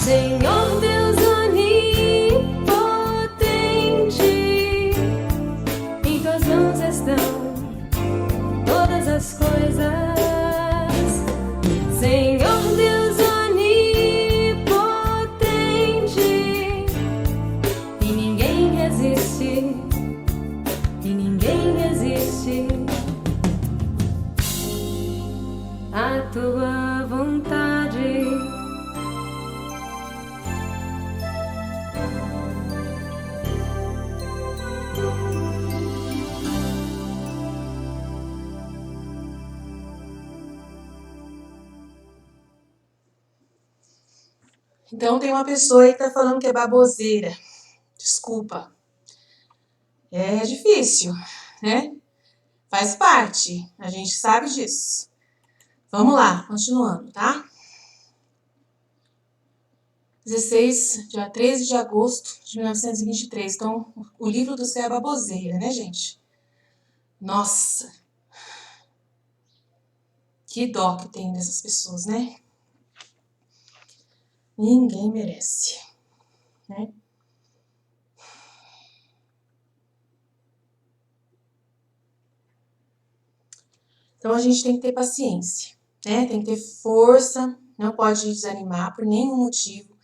Senhor Deus onipotente, em tuas mãos estão todas as coisas. Senhor Deus onipotente, e ninguém resiste, à tua vontade. Então tem uma pessoa aí que tá falando que é baboseira. Desculpa. É difícil, né? Faz parte. A gente sabe disso. Vamos lá, continuando, tá? Dia 13 de agosto de 1923. Então, o livro do céu é baboseira, né, gente? Nossa! Que dó que tem dessas pessoas, né? Ninguém merece, né? Então a gente tem que ter paciência, né? Tem que ter força, não pode desanimar por nenhum motivo.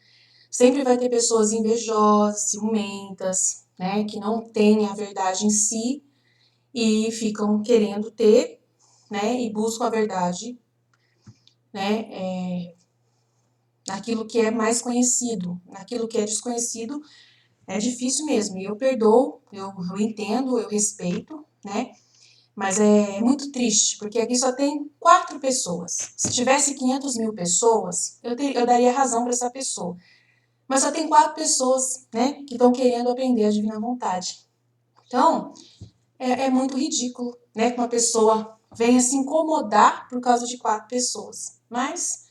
Sempre vai ter pessoas invejosas, ciumentas, né? Que não têm a verdade em si e ficam querendo ter, né? E buscam a verdade, né? Naquilo que é mais conhecido, naquilo que é desconhecido, é difícil mesmo. E eu perdoo, eu entendo, eu respeito, né? Mas é muito triste, porque aqui só tem 4 pessoas. Se tivesse 500 mil pessoas, eu daria razão para essa pessoa. Mas só tem 4 pessoas, né, que estão querendo aprender a divina vontade. Então, é muito ridículo, né, que uma pessoa venha se incomodar por causa de 4 pessoas. Mas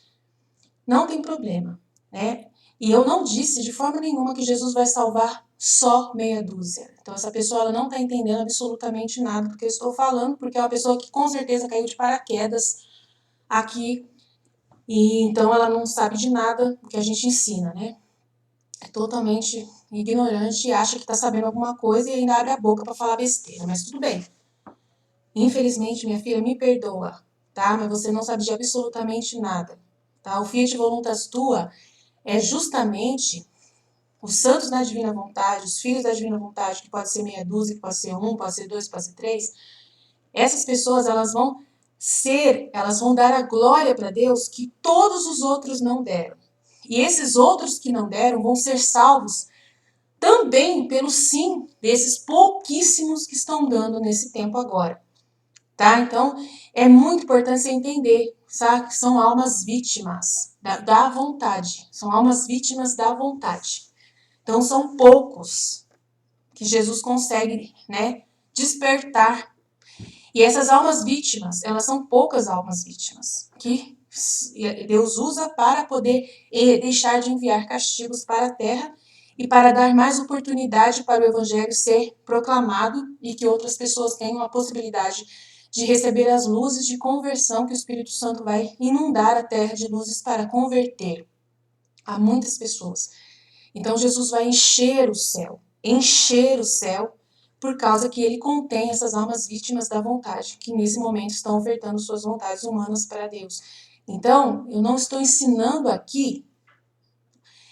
não tem problema, né? E eu não disse de forma nenhuma que Jesus vai salvar só meia dúzia. Então essa pessoa ela não está entendendo absolutamente nada do que eu estou falando, porque é uma pessoa que com certeza caiu de paraquedas aqui, e então ela não sabe de nada do que a gente ensina, né? É totalmente ignorante e acha que está sabendo alguma coisa e ainda abre a boca para falar besteira, mas tudo bem. Infelizmente, minha filha, me perdoa, tá? Mas você não sabe de absolutamente nada, tá? O Fiat Voluntas Tua é justamente os santos da divina vontade, os filhos da divina vontade, que pode ser meia dúzia, que pode ser 1, pode ser 2, pode ser 3. Essas pessoas, elas vão dar a glória para Deus que todos os outros não deram. E esses outros que não deram vão ser salvos também pelo sim desses pouquíssimos que estão dando nesse tempo agora. Tá? Então, é muito importante você entender, sabe? Que são almas vítimas da vontade. São almas vítimas da vontade. Então, são poucos que Jesus consegue, né, despertar. E essas almas vítimas, elas são poucas almas vítimas que Deus usa para poder deixar de enviar castigos para a terra e para dar mais oportunidade para o evangelho ser proclamado e que outras pessoas tenham a possibilidade de receber as luzes de conversão que o Espírito Santo vai inundar a terra de luzes para converter a muitas pessoas. Então Jesus vai encher o céu, por causa que ele contém essas almas vítimas da vontade, que nesse momento estão ofertando suas vontades humanas para Deus. Então, eu não estou ensinando aqui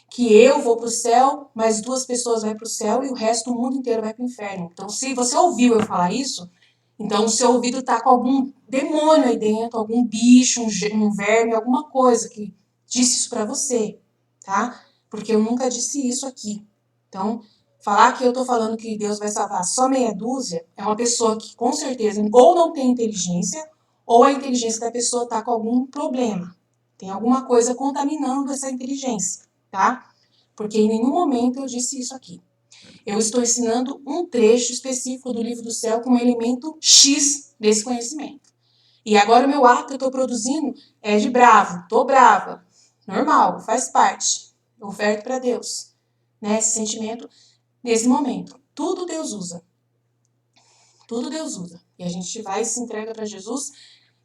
que eu vou para o céu, mais 2 pessoas vão para o céu e o resto do mundo inteiro vai para o inferno. Então, se você ouviu eu falar isso, então o seu ouvido está com algum demônio aí dentro, algum bicho, um verme, alguma coisa que disse isso para você, tá? Porque eu nunca disse isso aqui. Então, falar que eu estou falando que Deus vai salvar só meia dúzia é uma pessoa que com certeza ou não tem inteligência ou a inteligência da pessoa está com algum problema. Tem alguma coisa contaminando essa inteligência, tá? Porque em nenhum momento eu disse isso aqui. Eu estou ensinando um trecho específico do livro do céu com um elemento X desse conhecimento. E agora o meu ato que eu estou produzindo é de bravo, tô brava, normal, faz parte. Eu oferto para Deus, né, esse sentimento nesse momento. Tudo Deus usa. Tudo Deus usa. E a gente vai e se entrega para Jesus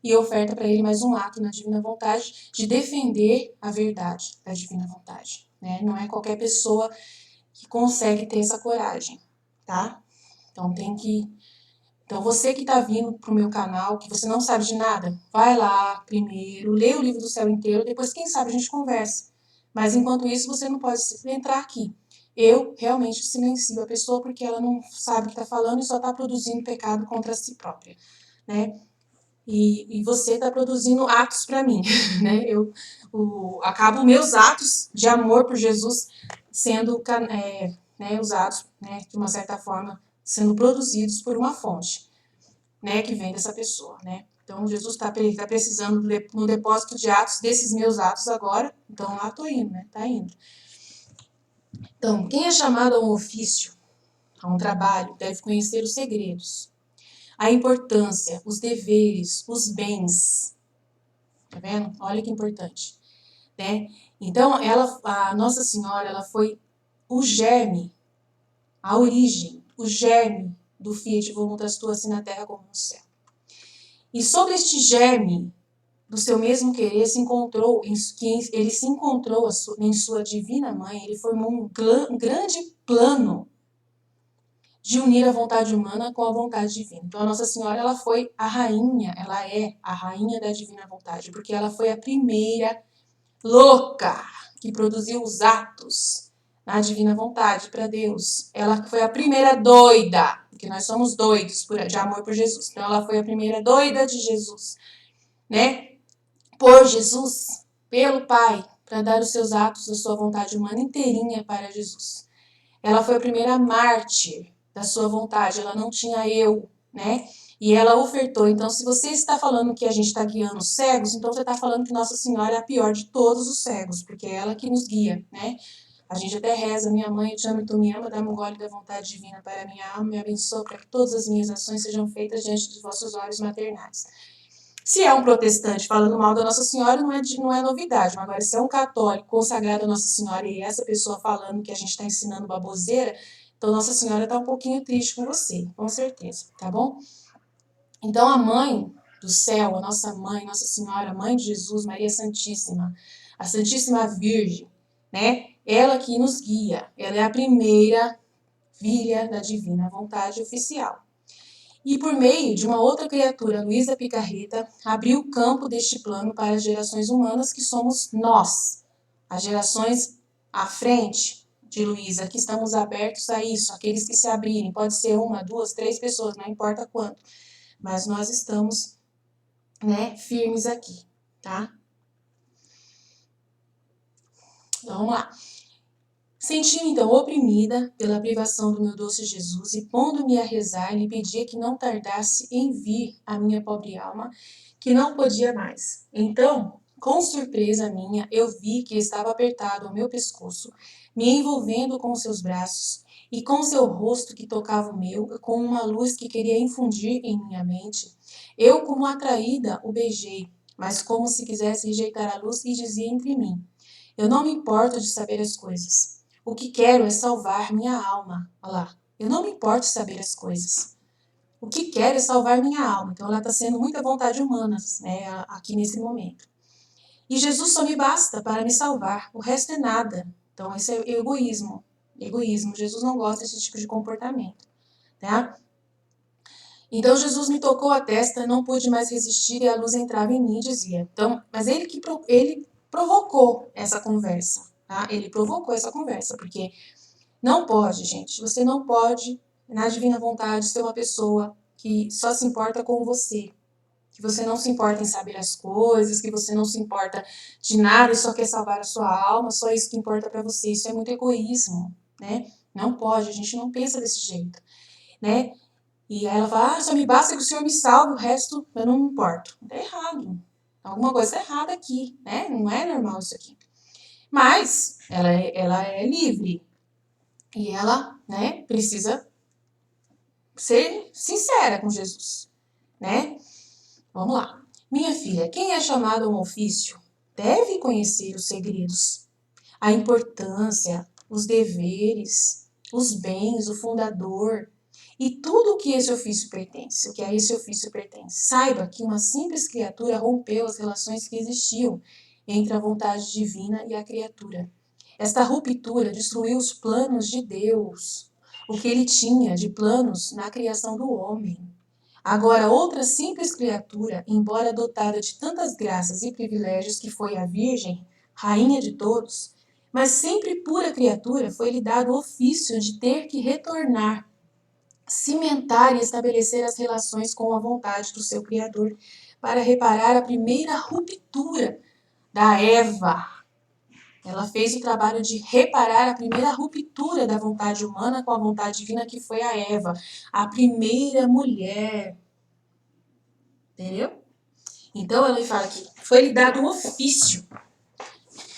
e oferta para Ele mais um ato na divina vontade de defender a verdade da divina vontade. né? Não é qualquer pessoa que consegue ter essa coragem, tá? Então Então você que tá vindo pro meu canal, que você não sabe de nada, vai lá primeiro, lê o livro do céu inteiro, depois quem sabe a gente conversa. Mas enquanto isso você não pode entrar aqui. Eu realmente silencio a pessoa porque ela não sabe o que está falando e só está produzindo pecado contra si própria, né? E você está produzindo atos para mim, né? Acabo meus atos de amor por Jesus sendo né, usados, né, de uma certa forma, sendo produzidos por uma fonte, né, que vem dessa pessoa, né? Então Jesus está precisando no depósito de atos desses meus atos agora, então lá estou indo, né? Tá indo. Então, quem é chamado a um ofício, a um trabalho, deve conhecer os segredos, a importância, os deveres, os bens. Tá vendo? Olha que importante, né? Então, a Nossa Senhora, ela foi o germe, a origem, o germe do Fiat Voluntas Tua, assim na terra como no céu. E sobre este germe do seu mesmo querer ele se encontrou em sua divina mãe, ele formou um grande plano de unir a vontade humana com a vontade divina. Então, a Nossa Senhora, ela foi a rainha, ela é a rainha da divina vontade, porque ela foi a primeira louca que produziu os atos na divina vontade para Deus. Ela foi a primeira doida, porque nós somos doidos de amor por Jesus. Então, ela foi a primeira doida de Jesus, né? Por Jesus, pelo Pai, para dar os seus atos, a sua vontade humana inteirinha para Jesus. Ela foi a primeira mártir da sua vontade, ela não tinha eu, né? E ela ofertou. Então, se você está falando que a gente está guiando os cegos, então você está falando que Nossa Senhora é a pior de todos os cegos, porque é ela que nos guia, né? A gente até reza, minha mãe, eu te amo e tu me ama, dá-me um gole da vontade divina para a minha alma, me abençoa para que todas as minhas ações sejam feitas diante dos vossos olhos maternais. Se é um protestante falando mal da Nossa Senhora, não é novidade. Mas agora, se é um católico consagrado a Nossa Senhora e essa pessoa falando que a gente está ensinando baboseira, então Nossa Senhora está um pouquinho triste com você, com certeza, tá bom? Então a mãe do céu, a nossa mãe, Nossa Senhora, mãe de Jesus, Maria Santíssima, a Santíssima Virgem, né? Ela que nos guia, ela é a primeira filha da divina vontade oficial. E por meio de uma outra criatura, Luísa Picarreta, abriu o campo deste plano para as gerações humanas que somos nós, as gerações à frente de Luísa, que estamos abertos a isso, aqueles que se abrirem, pode ser 1, 2, 3 pessoas, não importa quanto, mas nós estamos, né, firmes aqui, tá? Então, vamos lá. Senti-me, então, oprimida pela privação do meu doce Jesus e, pondo-me a rezar, lhe pedia que não tardasse em vir a minha pobre alma, que não podia mais. Então, com surpresa minha, eu vi que estava apertado ao meu pescoço, me envolvendo com seus braços e com seu rosto que tocava o meu, com uma luz que queria infundir em minha mente. Eu, como atraída, o beijei, mas como se quisesse rejeitar a luz e dizia entre mim: eu não me importo de saber as coisas. O que quero é salvar minha alma. Olha lá. Eu não me importo de saber as coisas. O que quero é salvar minha alma. Então ela está sendo muita vontade humana, né, aqui nesse momento. E Jesus só me basta para me salvar. O resto é nada. Então esse é egoísmo. Egoísmo. Jesus não gosta desse tipo de comportamento. Tá? Então Jesus me tocou a testa, não pude mais resistir e a luz entrava em mim e dizia. Então, mas ele provocou essa conversa. Tá? Ele provocou essa conversa, porque não pode, gente, você não pode, na divina vontade, ser uma pessoa que só se importa com você, que você não se importa em saber as coisas, que você não se importa de nada e só quer salvar a sua alma, só isso que importa para você. Isso é muito egoísmo, né? Não pode, a gente não pensa desse jeito, né? E aí ela fala, só me basta que o Senhor me salve, o resto eu não me importo. Tá errado. Alguma coisa tá errada aqui, né? Não é normal isso aqui. Mas ela é livre e ela, né, precisa ser sincera com Jesus, né? Vamos lá. Minha filha, quem é chamado a um ofício deve conhecer os segredos, a importância, os deveres, os bens, o fundador e tudo o que esse ofício pertence, o que a esse ofício pertence. Saiba que uma simples criatura rompeu as relações que existiam entre a vontade divina e a criatura. Esta ruptura destruiu os planos de Deus, o que ele tinha de planos na criação do homem. Agora, outra simples criatura, embora dotada de tantas graças e privilégios que foi a Virgem, rainha de todos, mas sempre pura criatura, foi-lhe dado o ofício de ter que retornar, cimentar e estabelecer as relações com a vontade do seu Criador, para reparar a primeira ruptura da Eva. Ela fez o trabalho de reparar a primeira ruptura da vontade humana com a vontade divina, que foi a Eva, a primeira mulher. Entendeu? Então ela fala que foi-lhe dado um ofício.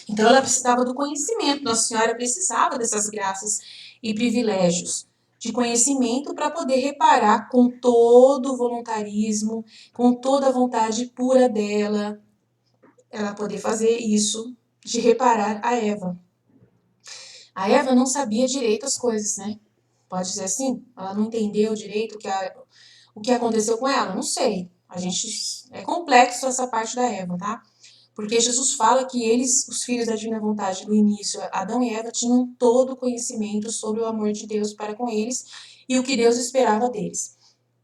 Então ela precisava do conhecimento. Nossa Senhora precisava dessas graças e privilégios de conhecimento para poder reparar com todo o voluntarismo, com toda a vontade pura dela, ela poder fazer isso, de reparar a Eva. A Eva não sabia direito as coisas, né? Pode dizer assim? Ela não entendeu direito o que aconteceu com ela? Não sei. É complexo essa parte da Eva, tá? Porque Jesus fala que eles, os filhos da divina vontade do início, Adão e Eva, tinham todo o conhecimento sobre o amor de Deus para com eles e o que Deus esperava deles.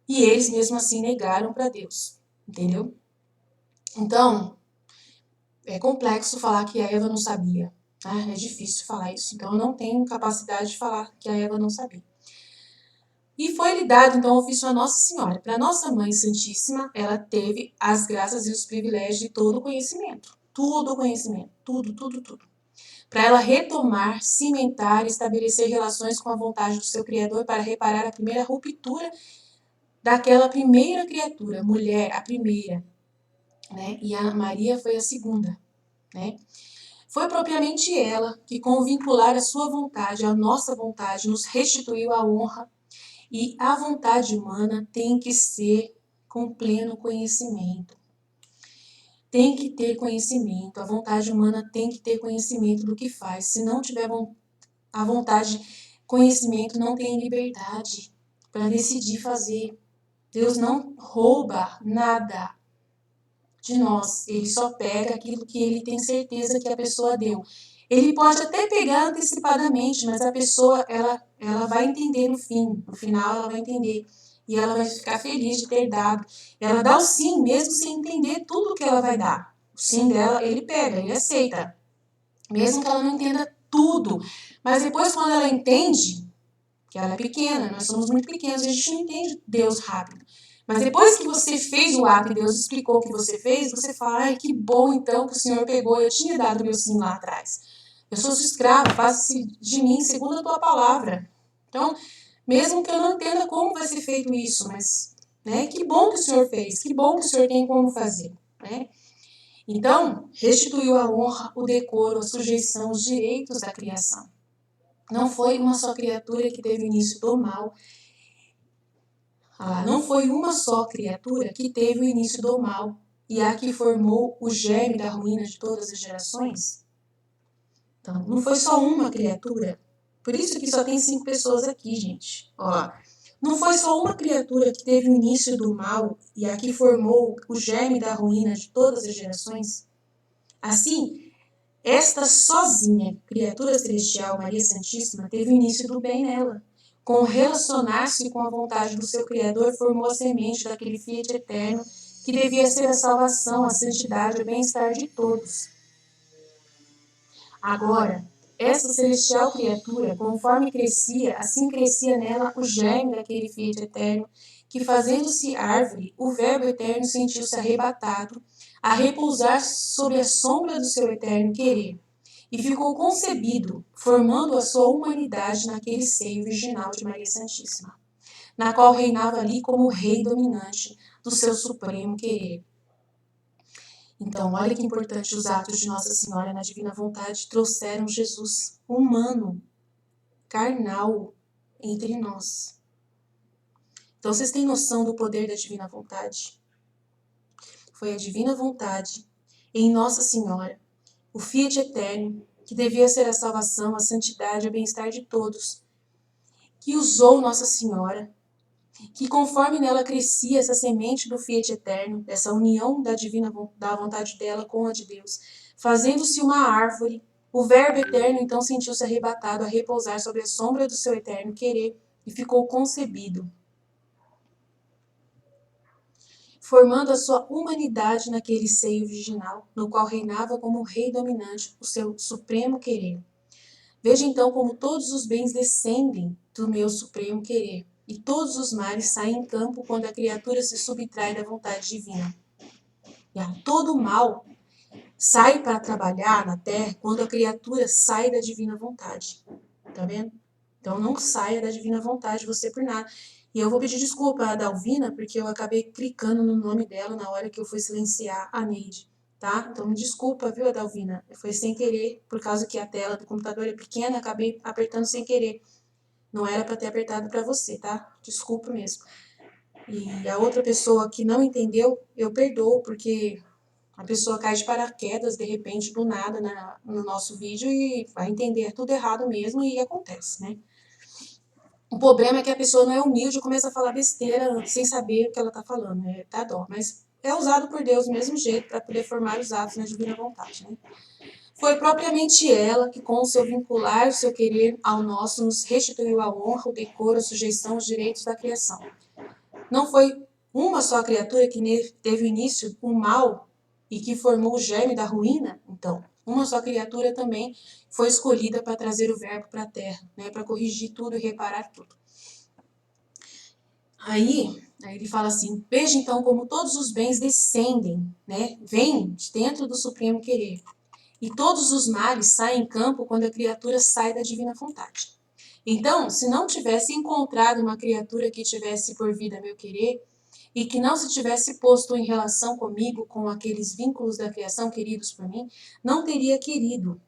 E eles, mesmo assim, negaram para Deus. Entendeu? Então, é complexo falar que a Eva não sabia. Né? É difícil falar isso. Então, eu não tenho capacidade de falar que a Eva não sabia. E foi-lhe dado, então, o ofício a Nossa Senhora. Para Nossa Mãe Santíssima, ela teve as graças e os privilégios de todo o conhecimento. Tudo o conhecimento. Tudo. Para ela retomar, cimentar e estabelecer relações com a vontade do seu Criador para reparar a primeira ruptura daquela primeira criatura, mulher, a primeira. Né? E a Maria foi a segunda. Né? Foi propriamente ela que, com vincular a sua vontade à nossa vontade, nos restituiu a honra. E a vontade humana tem que ser com pleno conhecimento. Tem que ter conhecimento. A vontade humana tem que ter conhecimento do que faz. Se não tiver a vontade, conhecimento, não tem liberdade para decidir fazer. Deus não rouba nada de nós. Ele só pega aquilo que ele tem certeza que a pessoa deu. Ele pode até pegar antecipadamente, mas a pessoa ela vai entender no fim. No final ela vai entender. E ela vai ficar feliz de ter dado. Ela dá o sim, mesmo sem entender tudo que ela vai dar. O sim dela, ele pega, ele aceita. Mesmo que ela não entenda tudo. Mas depois, quando ela entende, que ela é pequena, nós somos muito pequenos, a gente não entende Deus rápido. Mas depois que você fez o ato e Deus explicou o que você fez, você fala, ai, que bom então que o Senhor pegou, eu tinha dado meu sim lá atrás. Eu sou sua escrava, faça-se de mim segundo a tua palavra. Então, mesmo que eu não entenda como vai ser feito isso, mas né, que bom que o Senhor fez, que bom que o Senhor tem como fazer. Né? Então, restituiu a honra, o decoro, a sujeição, os direitos da criação. Não foi uma só criatura que teve o início do mal. Não foi uma só criatura que teve o início do mal e a que formou o germe da ruína de todas as gerações. Então, não foi só uma criatura. Por isso que só tem 5 pessoas aqui, gente. Ó, não foi só uma criatura que teve o início do mal e a que formou o germe da ruína de todas as gerações. Assim, esta sozinha criatura celestial, Maria Santíssima, teve o início do bem nela. Com relacionar-se com a vontade do seu Criador, formou a semente daquele Fiat eterno que devia ser a salvação, a santidade, o bem-estar de todos. Agora, essa celestial criatura, conforme crescia, assim crescia nela o germe daquele Fiat eterno, que fazendo-se árvore, o Verbo eterno sentiu-se arrebatado, a repousar sob a sombra do seu eterno querer. E ficou concebido, formando a sua humanidade naquele seio virginal de Maria Santíssima, na qual reinava ali como rei dominante do seu supremo querer. Então, olha que importante, os atos de Nossa Senhora na divina vontade trouxeram Jesus humano, carnal, entre nós. Então, vocês têm noção do poder da divina vontade? Foi a divina vontade em Nossa Senhora, o Fiat eterno, que devia ser a salvação, a santidade e o bem-estar de todos, que usou Nossa Senhora, que conforme nela crescia essa semente do Fiat eterno, dessa união da divina da vontade dela com a de Deus, fazendo-se uma árvore, O Verbo eterno então sentiu-se arrebatado a repousar sobre a sombra do seu eterno querer e ficou concebido, formando a sua humanidade naquele seio virginal, no qual reinava como rei dominante o seu supremo querer. Veja então como todos os bens descendem do meu supremo querer, e todos os males saem em campo quando a criatura se subtrai da vontade divina. E todo o mal sai para trabalhar na terra quando a criatura sai da divina vontade. Tá vendo? Então não saia da divina vontade você por nada. E eu vou pedir desculpa a Dalvina, porque eu acabei clicando no nome dela na hora que eu fui silenciar a Neide, tá? Então me desculpa, viu, Dalvina? Foi sem querer, por causa que a tela do computador é pequena, acabei apertando sem querer. Não era para ter apertado para você, tá? Desculpa mesmo. E a outra pessoa que não entendeu, eu perdoo, porque a pessoa cai de paraquedas, de repente, do nada, no nosso vídeo e vai entender tudo errado mesmo e acontece, né? O problema é que a pessoa não é humilde e começa a falar besteira sem saber o que ela está falando, né? Dá dó, mas é usado por Deus do mesmo jeito para poder formar os atos na divina vontade, né? Foi propriamente ela que, com o seu vincular, o seu querer ao nosso, nos restituiu a honra, o decoro, a sujeição, os direitos da criação. Não foi uma só criatura que teve o início o mal e que formou o germe da ruína? Então, uma só criatura também foi escolhida para trazer o verbo para a terra, né, para corrigir tudo e reparar tudo. Aí ele fala assim, veja então como todos os bens descendem, né, vêm de dentro do supremo querer. E todos os males saem em campo quando a criatura sai da divina vontade. Então, se não tivesse encontrado uma criatura que tivesse por vida meu querer, e que não se tivesse posto em relação comigo com aqueles vínculos da criação queridos por mim, não teria querido,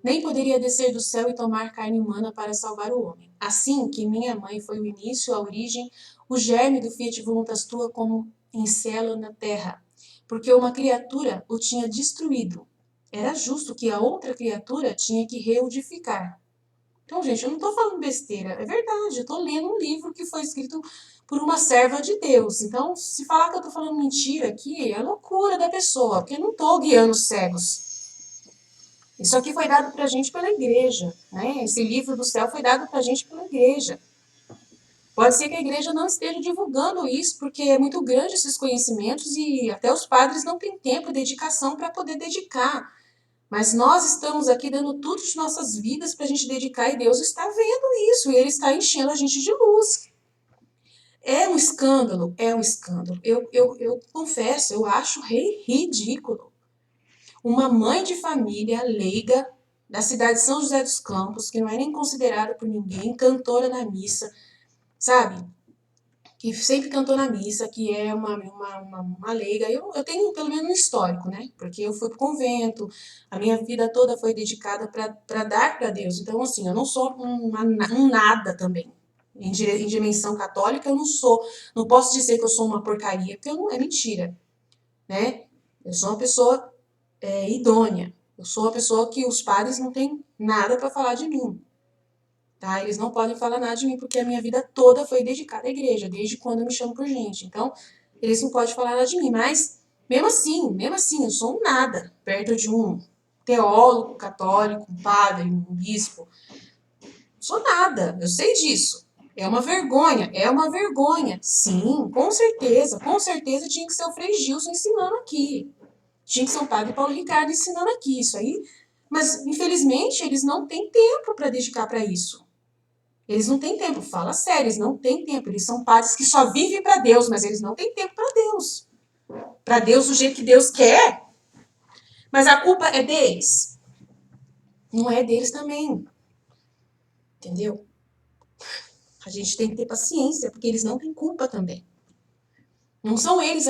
nem poderia descer do céu e tomar carne humana para salvar o homem. Assim que minha mãe foi o início, a origem, o germe do fiat voluntas tua como em célula na terra, porque uma criatura o tinha destruído. Era justo que a outra criatura tinha que reedificar. Então, gente, eu não estou falando besteira, é verdade, eu estou lendo um livro que foi escrito por uma serva de Deus. Então, se falar que eu estou falando mentira aqui, é loucura da pessoa, porque eu não estou guiando cegos. Isso aqui foi dado para a gente pela igreja, né? Esse livro do céu foi dado para a gente pela igreja. Pode ser que a igreja não esteja divulgando isso, porque é muito grande esses conhecimentos e até os padres não têm tempo e dedicação para poder dedicar. Mas nós estamos aqui dando tudo de nossas vidas para a gente dedicar e Deus está vendo isso e Ele está enchendo a gente de luz. É um escândalo? É um escândalo. Eu confesso, eu acho ridículo. Uma mãe de família leiga da cidade de São José dos Campos, que não é nem considerada por ninguém, cantora na missa, sabe? Que sempre cantou na missa, que é uma leiga. Eu tenho pelo menos um histórico, né? Porque eu fui pro convento, a minha vida toda foi dedicada para dar para Deus. Então, assim, eu não sou um nada também. Em dimensão católica, eu não sou. Não posso dizer que eu sou uma porcaria, porque eu não, é mentira, né? Eu sou uma pessoa idônea. Eu sou uma pessoa que os padres não têm nada para falar de mim. Tá? Eles não podem falar nada de mim porque a minha vida toda foi dedicada à igreja, desde quando eu me chamo por gente. Então, eles não podem falar nada de mim, mas mesmo assim, eu sou um nada perto de um teólogo católico, um padre, um bispo. Sou nada, eu sei disso. É uma vergonha. Sim, com certeza tinha que ser o Frei Gilson ensinando aqui. Tinha que ser o Padre Paulo Ricardo ensinando aqui, isso aí. Mas, infelizmente, eles não têm tempo para dedicar para isso. Eles não têm tempo, fala sério, eles não têm tempo. Eles são padres que só vivem para Deus, mas eles não têm tempo para Deus. Para Deus do jeito que Deus quer. Mas a culpa é deles. Não é deles também. Entendeu? A gente tem que ter paciência, porque eles não têm culpa também. Não são eles,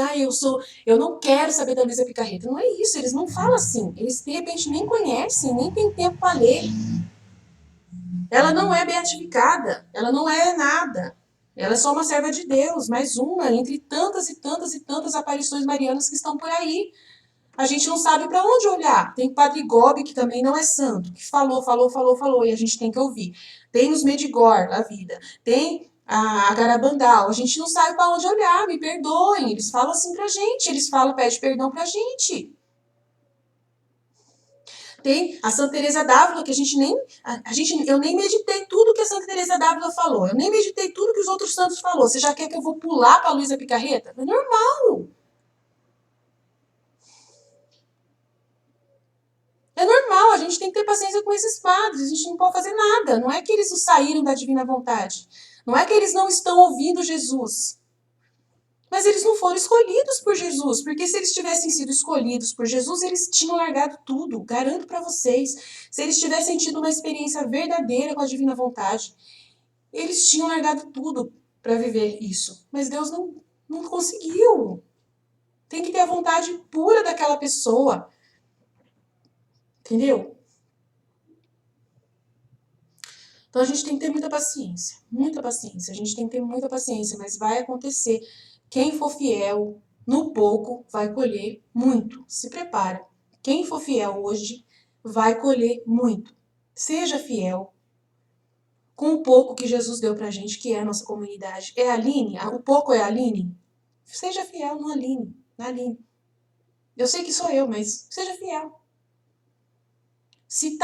eu não quero saber da Luísa Picarreta. Não é isso, eles não falam assim. Eles, de repente, nem conhecem, nem têm tempo para ler. Ela não é beatificada, ela não é nada. Ela é só uma serva de Deus, mais uma entre tantas e tantas e tantas aparições marianas que estão por aí. A gente não sabe para onde olhar. Tem o Padre Gobi, que também não é santo, que falou, e a gente tem que ouvir. Tem os Medigor, da vida. Tem a Garabandal. A gente não sabe para onde olhar, me perdoem. Eles falam assim pra gente, eles falam, pede perdão pra gente. Tem a Santa Teresa d'Ávila, que eu nem meditei tudo que a Santa Teresa d'Ávila falou. Eu nem meditei tudo que os outros santos falou. Você já quer que eu vou pular para Luísa Picarreta? É normal. É normal, a gente tem que ter paciência com esses padres. A gente não pode fazer nada. Não é que eles saíram da divina vontade. Não é que eles não estão ouvindo Jesus. Mas eles não foram escolhidos por Jesus, porque se eles tivessem sido escolhidos por Jesus, eles tinham largado tudo, garanto para vocês. Se eles tivessem tido uma experiência verdadeira com a divina vontade, eles tinham largado tudo para viver isso. Mas Deus não conseguiu. Tem que ter a vontade pura daquela pessoa. Entendeu? Então a gente tem que ter muita paciência. Muita paciência. A gente tem que ter muita paciência, mas vai acontecer. Quem for fiel no pouco vai colher muito. Se prepara. Quem for fiel hoje vai colher muito. Seja fiel com o pouco que Jesus deu pra gente, que é a nossa comunidade. É a Aline? O pouco é a Aline? Seja fiel no Aline, na Aline. Eu sei que sou eu, mas seja fiel. Se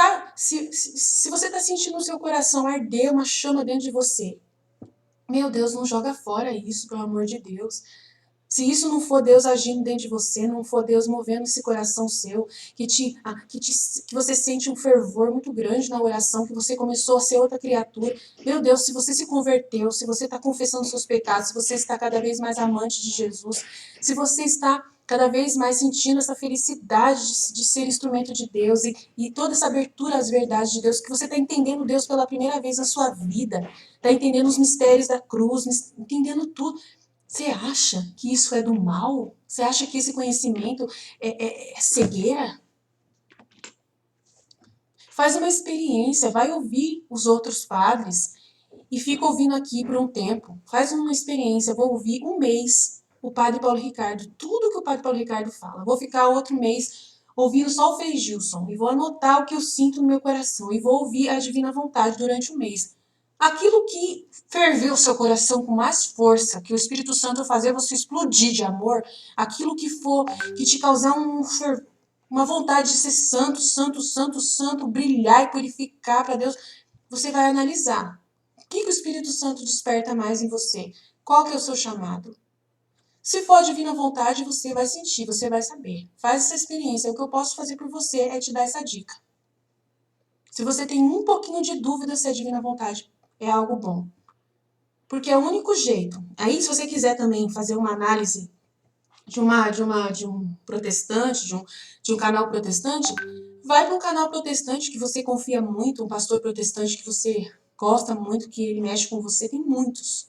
você está sentindo o seu coração arder uma chama dentro de você, meu Deus, não joga fora isso, pelo amor de Deus. Se isso não for Deus agindo dentro de você, não for Deus movendo esse coração seu, que você sente um fervor muito grande na oração, que você começou a ser outra criatura. Meu Deus, se você se converteu, se você está confessando seus pecados, se você está cada vez mais amante de Jesus, se você está cada vez mais sentindo essa felicidade de ser instrumento de Deus e toda essa abertura às verdades de Deus, que você está entendendo Deus pela primeira vez na sua vida, está entendendo os mistérios da cruz, entendendo tudo. Você acha que isso é do mal? Você acha que esse conhecimento é cegueira? Faz uma experiência, vai ouvir os outros padres e fica ouvindo aqui por um tempo. Faz uma experiência, vou ouvir um mês o padre Paulo Ricardo, tudo que o padre Paulo Ricardo fala. Vou ficar outro mês ouvindo só o Frei Gilson e vou anotar o que eu sinto no meu coração e vou ouvir a divina vontade durante um mês. Aquilo que ferveu o seu coração com mais força, que o Espírito Santo vai fazer você explodir de amor, aquilo que for que te causar uma vontade de ser santo, santo, santo, santo, brilhar e purificar para Deus, você vai analisar. O que o Espírito Santo desperta mais em você? Qual que é o seu chamado? Se for a divina vontade, você vai sentir, você vai saber. Faz essa experiência. O que eu posso fazer por você é te dar essa dica. Se você tem um pouquinho de dúvida se é divina vontade, é algo bom. Porque é o único jeito. Aí, se você quiser também fazer uma análise de um protestante, de um canal protestante, vai para um canal protestante que você confia muito, um pastor protestante que você gosta muito, que ele mexe com você. Tem muitos.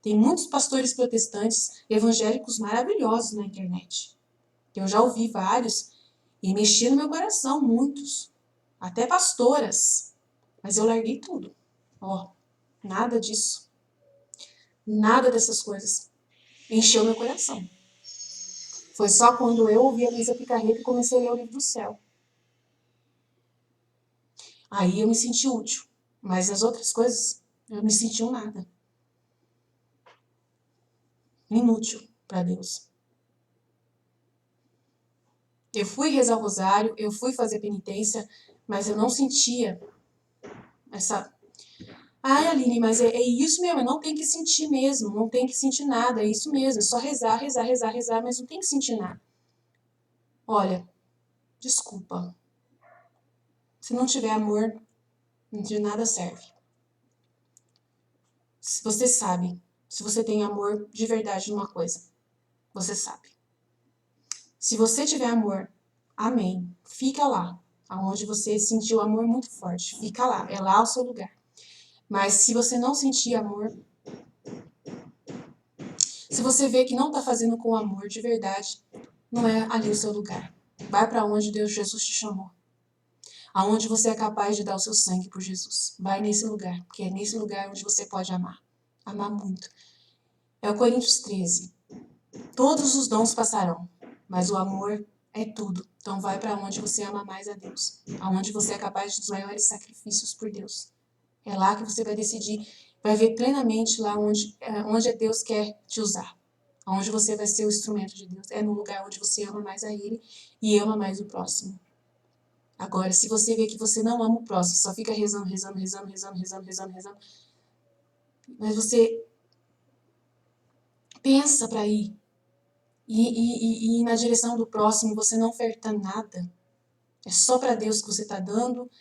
Tem muitos pastores protestantes evangélicos maravilhosos na internet. Eu já ouvi vários e mexi no meu coração, muitos. Até pastoras. Mas eu larguei tudo. Nada disso. Nada dessas coisas encheu meu coração. Foi só quando eu ouvi a Luísa Picarreta e comecei a ler o Livro do Céu. Aí eu me senti útil. Mas as outras coisas, eu me senti um nada. Inútil para Deus. Eu fui rezar o rosário, eu fui fazer penitência, mas eu não sentia essa... Ai, Aline, mas é isso mesmo, não tem que sentir mesmo, não tem que sentir nada, é isso mesmo, é só rezar, rezar, rezar, rezar, mas não tem que sentir nada. Olha, desculpa. Se não tiver amor, de nada serve. Se você sabe, se você tem amor de verdade numa coisa, você sabe. Se você tiver amor, amém, fica lá, aonde você sentiu amor muito forte, fica lá, é lá o seu lugar. Mas se você não sentir amor, se você vê que não está fazendo com amor de verdade, não é ali o seu lugar. Vai para onde Jesus te chamou. Aonde você é capaz de dar o seu sangue por Jesus. Vai nesse lugar, porque é nesse lugar onde você pode amar. Amar muito. É o Coríntios 13. Todos os dons passarão, mas o amor é tudo. Então vai para onde você ama mais a Deus. Aonde você é capaz dos maiores sacrifícios por Deus. É lá que você vai decidir, vai ver plenamente lá onde Deus quer te usar. Onde você vai ser o instrumento de Deus. É no lugar onde você ama mais a Ele e ama mais o próximo. Agora, se você vê que você não ama o próximo, só fica rezando, rezando, rezando, rezando, rezando, rezando, rezando, mas você pensa para ir e ir na direção do próximo, você não oferta nada. É só para Deus que você está dando,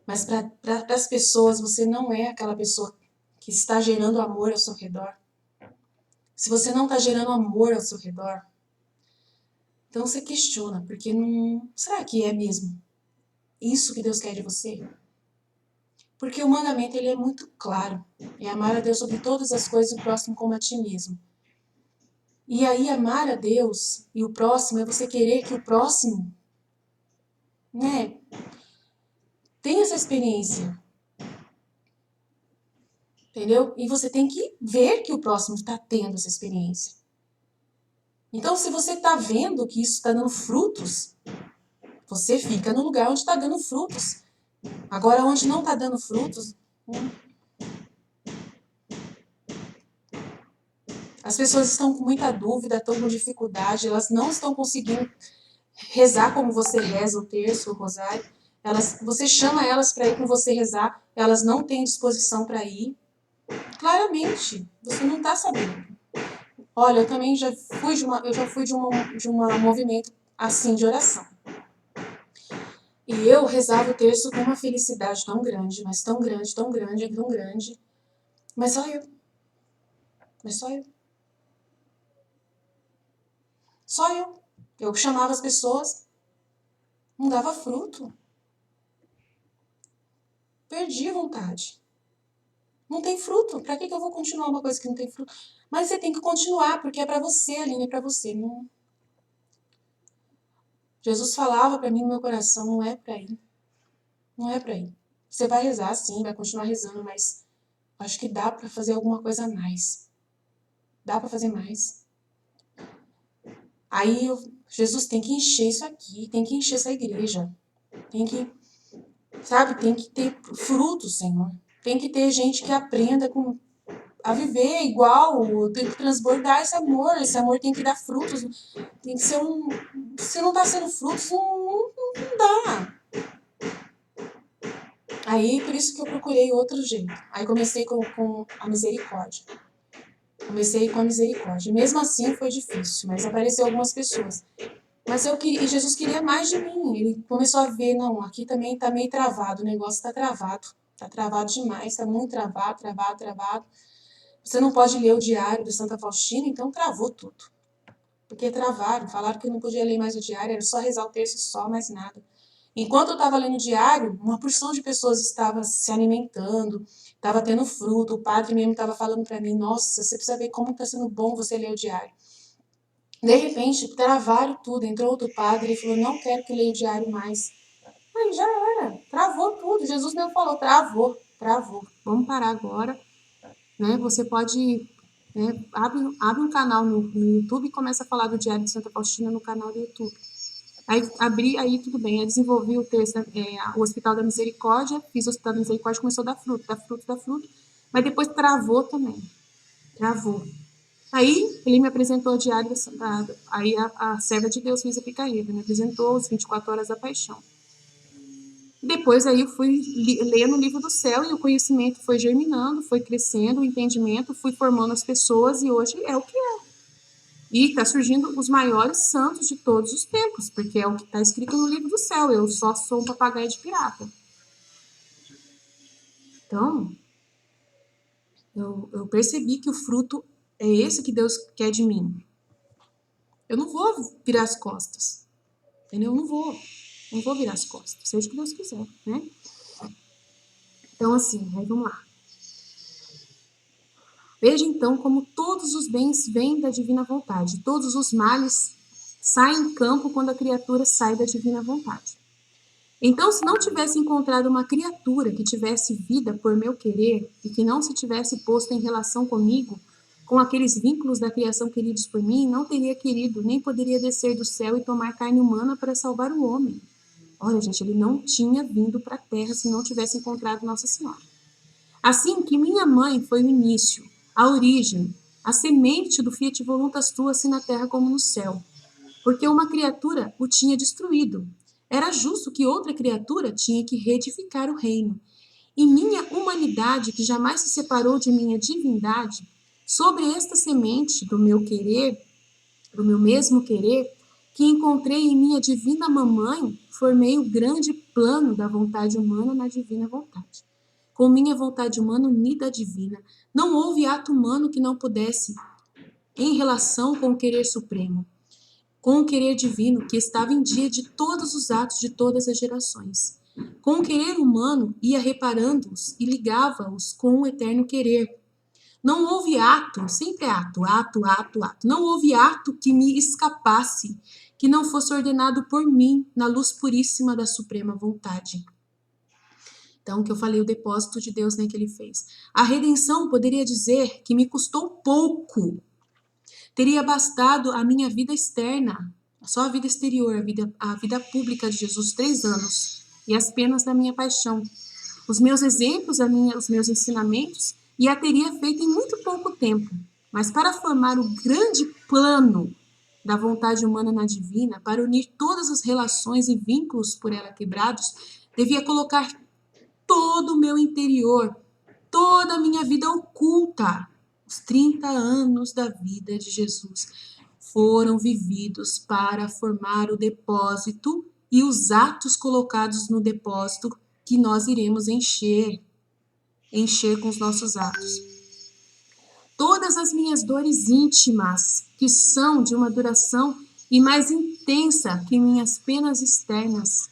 mas para as pessoas você não é aquela pessoa que está gerando amor ao seu redor. Se você não está gerando amor ao seu redor, então você questiona, porque não. Será que é mesmo isso que Deus quer de você? Porque o mandamento ele é muito claro. É amar a Deus sobre todas as coisas e o próximo como a ti mesmo. E aí amar a Deus e o próximo é você querer que o próximo, né, tenha essa experiência. Entendeu? E você tem que ver que o próximo está tendo essa experiência. Então, se você está vendo que isso está dando frutos, você fica no lugar onde está dando frutos. Agora, onde não está dando frutos, as pessoas estão com muita dúvida, estão com dificuldade, elas não estão conseguindo rezar como você reza o terço, o rosário. Você chama elas para ir com você rezar, elas não têm disposição para ir. Claramente, você não está sabendo. Olha, eu também já fui de um movimento assim de oração. E eu rezava o terço com uma felicidade tão grande, mas tão grande, tão grande, tão grande. Mas só eu. Mas só eu. Só eu. Eu chamava as pessoas, não dava fruto. Perdi a vontade. Não tem fruto. Para que eu vou continuar uma coisa que não tem fruto? Mas você tem que continuar, porque é para você, Aline, é para você. Não... Jesus falava para mim no meu coração, não é para ir. Não é para ir. Você vai rezar, sim, vai continuar rezando, mas acho que dá para fazer alguma coisa a mais. Dá para fazer mais. Aí Jesus tem que encher isso aqui, tem que encher essa igreja. Tem que, sabe, tem que ter frutos, Senhor. Tem que ter gente que aprenda a viver igual, tem que transbordar esse amor tem que dar frutos. Tem que ser um... Se não tá sendo frutos, não dá. Aí, por isso que eu procurei outro jeito. Aí comecei com a misericórdia. Comecei com a misericórdia. Mesmo assim foi difícil, mas apareceu algumas pessoas. Mas e Jesus queria mais de mim. Ele começou a ver, não, aqui também tá meio travado, o negócio tá travado. Tá travado demais, tá muito travado, travado, travado. Você não pode ler o diário da Santa Faustina, então travou tudo. Porque travaram, falaram que eu não podia ler mais o diário, era só rezar o terço só, mais nada. Enquanto eu estava lendo o diário, uma porção de pessoas estava se alimentando, estava tendo fruto, o padre mesmo estava falando para mim, nossa, você precisa ver como está sendo bom você ler o diário. De repente, travaram tudo, entrou outro padre e falou, não quero que leia o diário mais. Aí já era, travou tudo, Jesus mesmo falou, travou, vamos parar agora, né? Você pode, né, abre um canal no YouTube e começa a falar do Diário de Santa Faustina no canal do YouTube. Aí abri, aí tudo bem, aí desenvolvi o texto, o Hospital da Misericórdia, fiz o Hospital da Misericórdia, começou a dar fruto, mas depois travou também, travou. Aí ele me apresentou o Diário aí a serva de Deus, Luísa Picareta, me apresentou os 24 Horas da Paixão. Depois aí eu fui lendo o livro do céu e o conhecimento foi germinando, foi crescendo, o entendimento, fui formando as pessoas e hoje é o que é. E está surgindo os maiores santos de todos os tempos, porque é o que está escrito no livro do céu. Eu só sou um papagaio de pirata. Então, eu percebi que o fruto é esse que Deus quer de mim. Eu não vou virar as costas, entendeu? Não vou virar as costas, seja o que Deus quiser, né? Então, assim, aí vamos lá. Veja, então, como todos os bens vêm da divina vontade, todos os males saem em campo quando a criatura sai da divina vontade. Então, se não tivesse encontrado uma criatura que tivesse vida por meu querer e que não se tivesse posto em relação comigo, com aqueles vínculos da criação queridos por mim, não teria querido, nem poderia descer do céu e tomar carne humana para salvar o homem. Olha, gente, ele não tinha vindo para a terra se não tivesse encontrado Nossa Senhora. Assim que minha mãe foi o início, a origem, a semente do Fiat Voluntas Tua, assim na terra como no céu, porque uma criatura o tinha destruído, Era justo que outra criatura tinha que reedificar o reino. E minha humanidade, que jamais se separou de minha divindade, sobre esta semente do meu querer, do meu mesmo querer, que encontrei em minha divina mamãe, formei o grande plano da vontade humana na divina vontade. Com minha vontade humana unida à divina, não houve ato humano que não pudesse, em relação com o querer supremo, com o querer divino que estava em dia de todos os atos de todas as gerações. Com o querer humano, ia reparando-os e ligava-os com o eterno querer. Não houve ato, sempre ato. Não houve ato que me escapasse, que não fosse ordenado por mim na luz puríssima da suprema vontade. Então, que eu falei, o depósito de Deus, né, que ele fez. A redenção poderia dizer que me custou pouco. Teria bastado a minha vida externa, só a vida exterior, a vida pública de Jesus, 3 anos, e as penas da minha paixão. Os meus exemplos, os meus ensinamentos, e a teria feito em muito pouco tempo. Mas para formar o grande plano da vontade humana na divina, para unir todas as relações e vínculos por ela quebrados, devia colocar todo o meu interior, toda a minha vida oculta. Os 30 anos da vida de Jesus foram vividos para formar o depósito e os atos colocados no depósito que nós iremos encher com os nossos atos. Todas as minhas dores íntimas, que são de uma duração e mais intensa que minhas penas externas.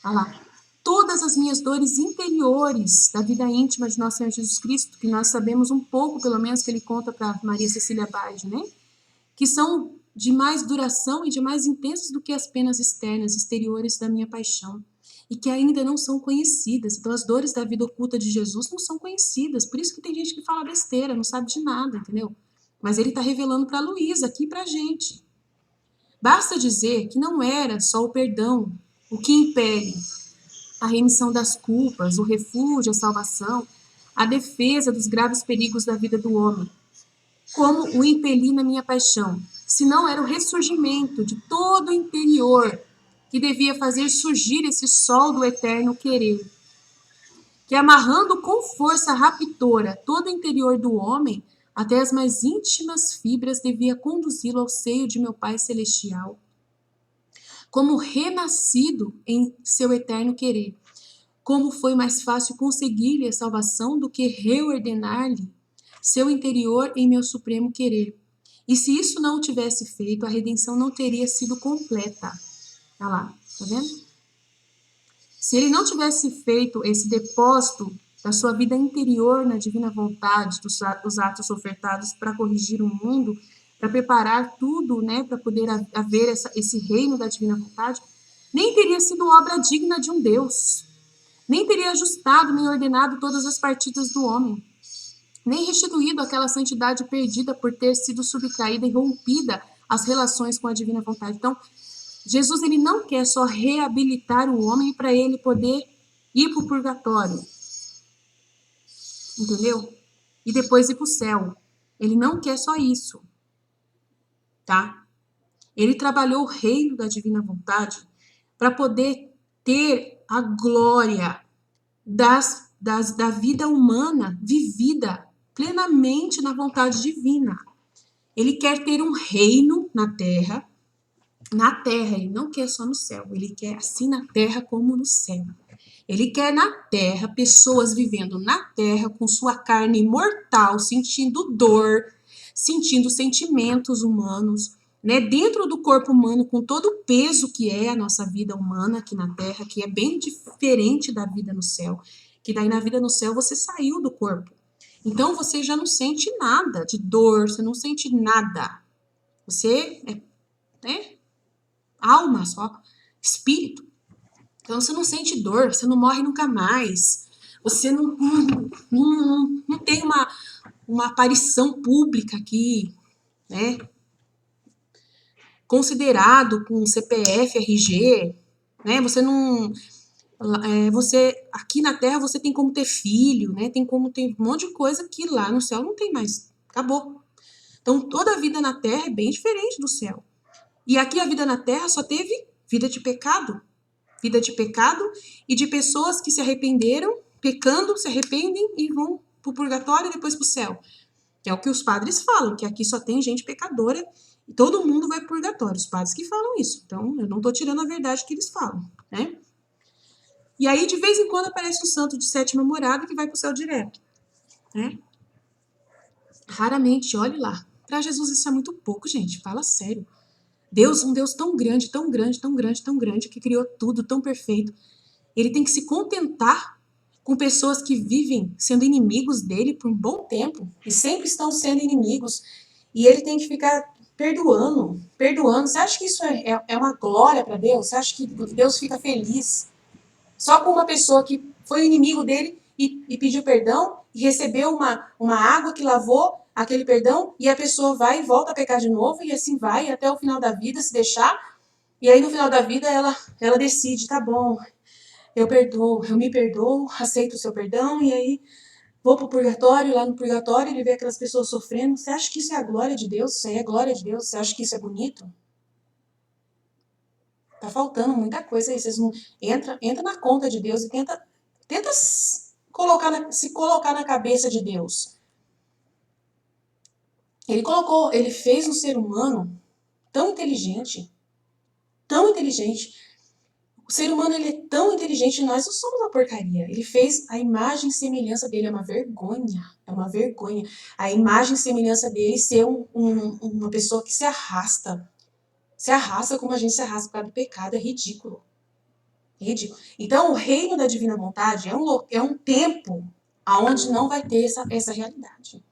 Olha lá. Todas as minhas dores interiores da vida íntima de nosso Senhor Jesus Cristo, que nós sabemos um pouco, pelo menos, que ele conta para Maria Cecília Bage, né? Que são de mais duração e de mais intensas do que as penas externas, exteriores da minha paixão, e que ainda não são conhecidas. Então, as dores da vida oculta de Jesus não são conhecidas, por isso que tem gente que fala besteira, não sabe de nada, entendeu? Mas ele está revelando para a Luísa, aqui para a gente. Basta dizer que não era só o perdão o que impele a remissão das culpas, o refúgio, a salvação, a defesa dos graves perigos da vida do homem, como o impeli na minha paixão, senão era o ressurgimento de todo o interior que devia fazer surgir esse sol do eterno querer, que amarrando com força raptora todo o interior do homem, até as mais íntimas fibras, devia conduzi-lo ao seio de meu Pai Celestial, como renascido em seu eterno querer. Como foi mais fácil conseguir-lhe a salvação do que reordenar-lhe seu interior em meu supremo querer. E se isso não o tivesse feito, a redenção não teria sido completa. Olha lá, tá vendo? Se ele não tivesse feito esse depósito da sua vida interior na divina vontade, dos atos ofertados para corrigir o mundo, para preparar tudo, né, para poder haver esse reino da divina vontade, nem teria sido obra digna de um Deus, nem teria ajustado nem ordenado todas as partidas do homem, nem restituído aquela santidade perdida por ter sido subtraída e rompida as relações com a divina vontade. Então, Jesus ele não quer só reabilitar o homem para ele poder ir para o purgatório, entendeu? E depois ir para o céu. Ele não quer só isso, tá? Ele trabalhou o reino da divina vontade para poder ter a glória da vida humana vivida plenamente na vontade divina. Ele quer ter um reino na terra, ele não quer só no céu, ele quer assim na terra como no céu. Ele quer na terra pessoas vivendo na terra com sua carne mortal, sentindo dor, sentindo sentimentos humanos, né, dentro do corpo humano, com todo o peso que é a nossa vida humana aqui na terra, que é bem diferente da vida no céu, que daí na vida no céu você saiu do corpo. Então você já não sente nada de dor, você não sente nada. Você é alma só, espírito. Então você não sente dor, você não morre nunca mais. Você não tem uma aparição pública aqui, né? Considerado com CPF, RG, né? Você não... você aqui na Terra você tem como ter filho, né? Tem como ter um monte de coisa que lá no céu não tem mais. Acabou. Então toda a vida na Terra é bem diferente do céu. E aqui a vida na Terra só teve vida de pecado. Vida de pecado e de pessoas que se arrependeram, pecando, se arrependem e vão pro purgatório e depois pro céu. Que é o que os padres falam, que aqui só tem gente pecadora e todo mundo vai pro purgatório. Os padres que falam isso. Então, eu não tô tirando a verdade que eles falam, né? E aí, de vez em quando, aparece um santo de sétima morada que vai pro céu direto, né? Raramente, olhe lá. Para Jesus isso é muito pouco, gente. Fala sério. Deus, um Deus tão grande, tão grande, tão grande, tão grande, que criou tudo tão perfeito. Ele tem que se contentar com pessoas que vivem sendo inimigos dele por um bom tempo e sempre estão sendo inimigos. E ele tem que ficar perdoando, perdoando. Você acha que isso é uma glória para Deus? Você acha que Deus fica feliz só com uma pessoa que foi inimigo dele e pediu perdão e recebeu uma água que lavou aquele perdão e a pessoa vai e volta a pecar de novo e assim vai até o final da vida, se deixar. E aí no final da vida ela decide, tá bom, eu perdoo, eu me perdoo, aceito o seu perdão e aí vou pro purgatório, lá no purgatório ele vê aquelas pessoas sofrendo. Você acha que isso é a glória de Deus? Isso aí é glória de Deus? Você acha que isso é bonito? Tá faltando muita coisa aí. Vocês não entra na conta de Deus e tenta se colocar na cabeça de Deus. Ele fez um ser humano tão inteligente, tão inteligente. O ser humano ele é tão inteligente, nós não somos uma porcaria. Ele fez a imagem e semelhança dele, é uma vergonha, é uma vergonha. A imagem e semelhança dele ser uma pessoa que se arrasta como a gente se arrasta por causa do pecado, é ridículo. Ridículo. Então, o reino da divina vontade é um tempo onde não vai ter essa realidade.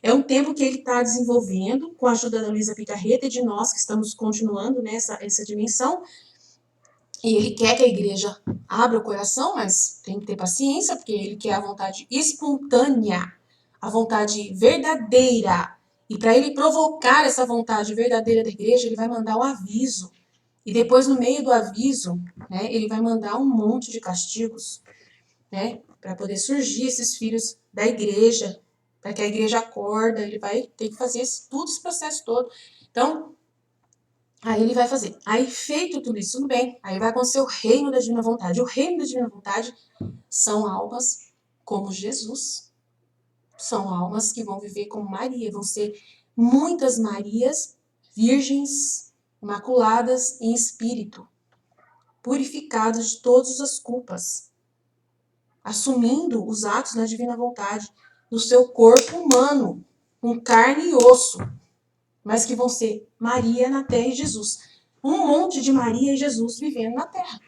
É um tempo que ele está desenvolvendo, com a ajuda da Luísa Picarreta e de nós que estamos continuando nessa dimensão. E ele quer que a igreja abra o coração, mas tem que ter paciência, porque ele quer a vontade espontânea, a vontade verdadeira. E para ele provocar essa vontade verdadeira da igreja, ele vai mandar um aviso. E depois, no meio do aviso, né, ele vai mandar um monte de castigos, né, para poder surgir esses filhos da igreja, para que a igreja acorda, ele vai ter que fazer todo esse processo todo. Então, aí ele vai fazer. Aí, feito tudo isso, tudo bem, aí vai acontecer o reino da divina vontade. O reino da divina vontade são almas como Jesus. São almas que vão viver como Maria, vão ser muitas Marias virgens, imaculadas em espírito, purificadas de todas as culpas, assumindo os atos da divina vontade no seu corpo humano, com carne e osso, mas que vão ser Maria na terra e Jesus. Um monte de Maria e Jesus vivendo na terra.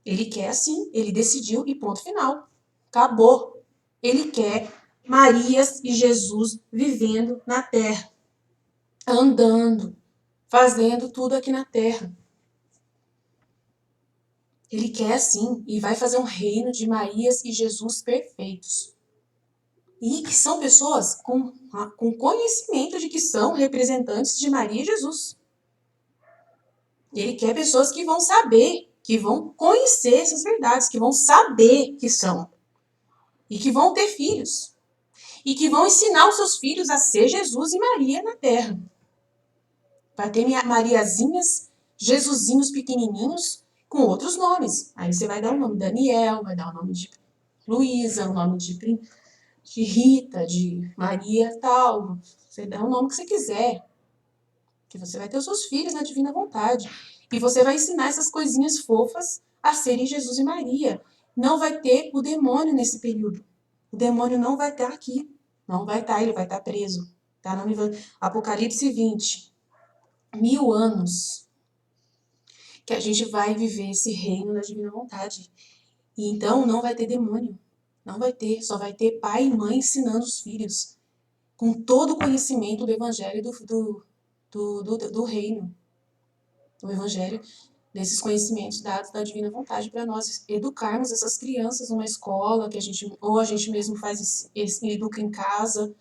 Ele quer assim, ele decidiu e ponto final. Acabou. Ele quer Marias e Jesus vivendo na terra, andando, fazendo tudo aqui na terra. Ele quer assim e vai fazer um reino de Marias e Jesus perfeitos. E que são pessoas com conhecimento de que são representantes de Maria e Jesus. Ele quer pessoas que vão saber, que vão conhecer essas verdades, que vão saber que são. E que vão ter filhos. E que vão ensinar os seus filhos a ser Jesus e Maria na terra. Vai ter Mariazinhas, Jesusinhos pequenininhos, com outros nomes. Aí você vai dar o nome de Daniel, vai dar o nome de Luísa, o nome de Rita, de Maria, tal. Você dá o nome que você quiser. Que você vai ter os seus filhos na divina vontade. E você vai ensinar essas coisinhas fofas a serem Jesus e Maria. Não vai ter o demônio nesse período. O demônio não vai estar aqui. Não vai estar, ele vai estar preso. Tá no Apocalipse 20. 1000 anos que a gente vai viver esse reino da divina vontade. E então não vai ter demônio. Não vai ter. Só vai ter pai e mãe ensinando os filhos. Com todo o conhecimento do evangelho do reino. Do evangelho, desses conhecimentos dados da divina vontade para nós educarmos essas crianças numa escola, ou a gente mesmo educa em casa.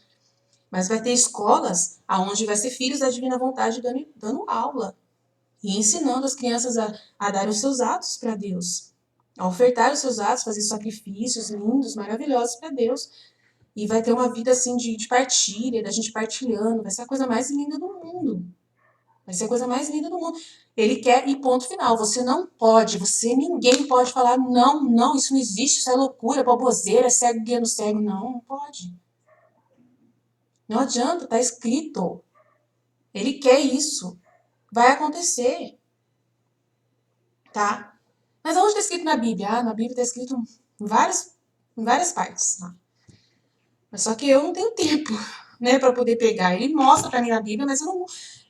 Mas vai ter escolas onde vai ser filhos da divina vontade dando aula. E ensinando as crianças a dar os seus atos para Deus. A ofertar os seus atos, fazer sacrifícios lindos, maravilhosos para Deus. E vai ter uma vida assim de partilha, da gente partilhando. Vai ser a coisa mais linda do mundo. Vai ser a coisa mais linda do mundo. Ele quer e ponto final. Você não pode, ninguém pode falar, não, não, isso não existe, isso é loucura, é baboseira, é cego guiando cego. Não, não pode. Não adianta, tá escrito. Ele quer isso. Vai acontecer. Tá? Mas aonde está escrito na Bíblia? Ah, na Bíblia está escrito em várias partes. Tá? Mas só que eu não tenho tempo, né, para poder pegar. Ele mostra para mim na Bíblia, mas eu não.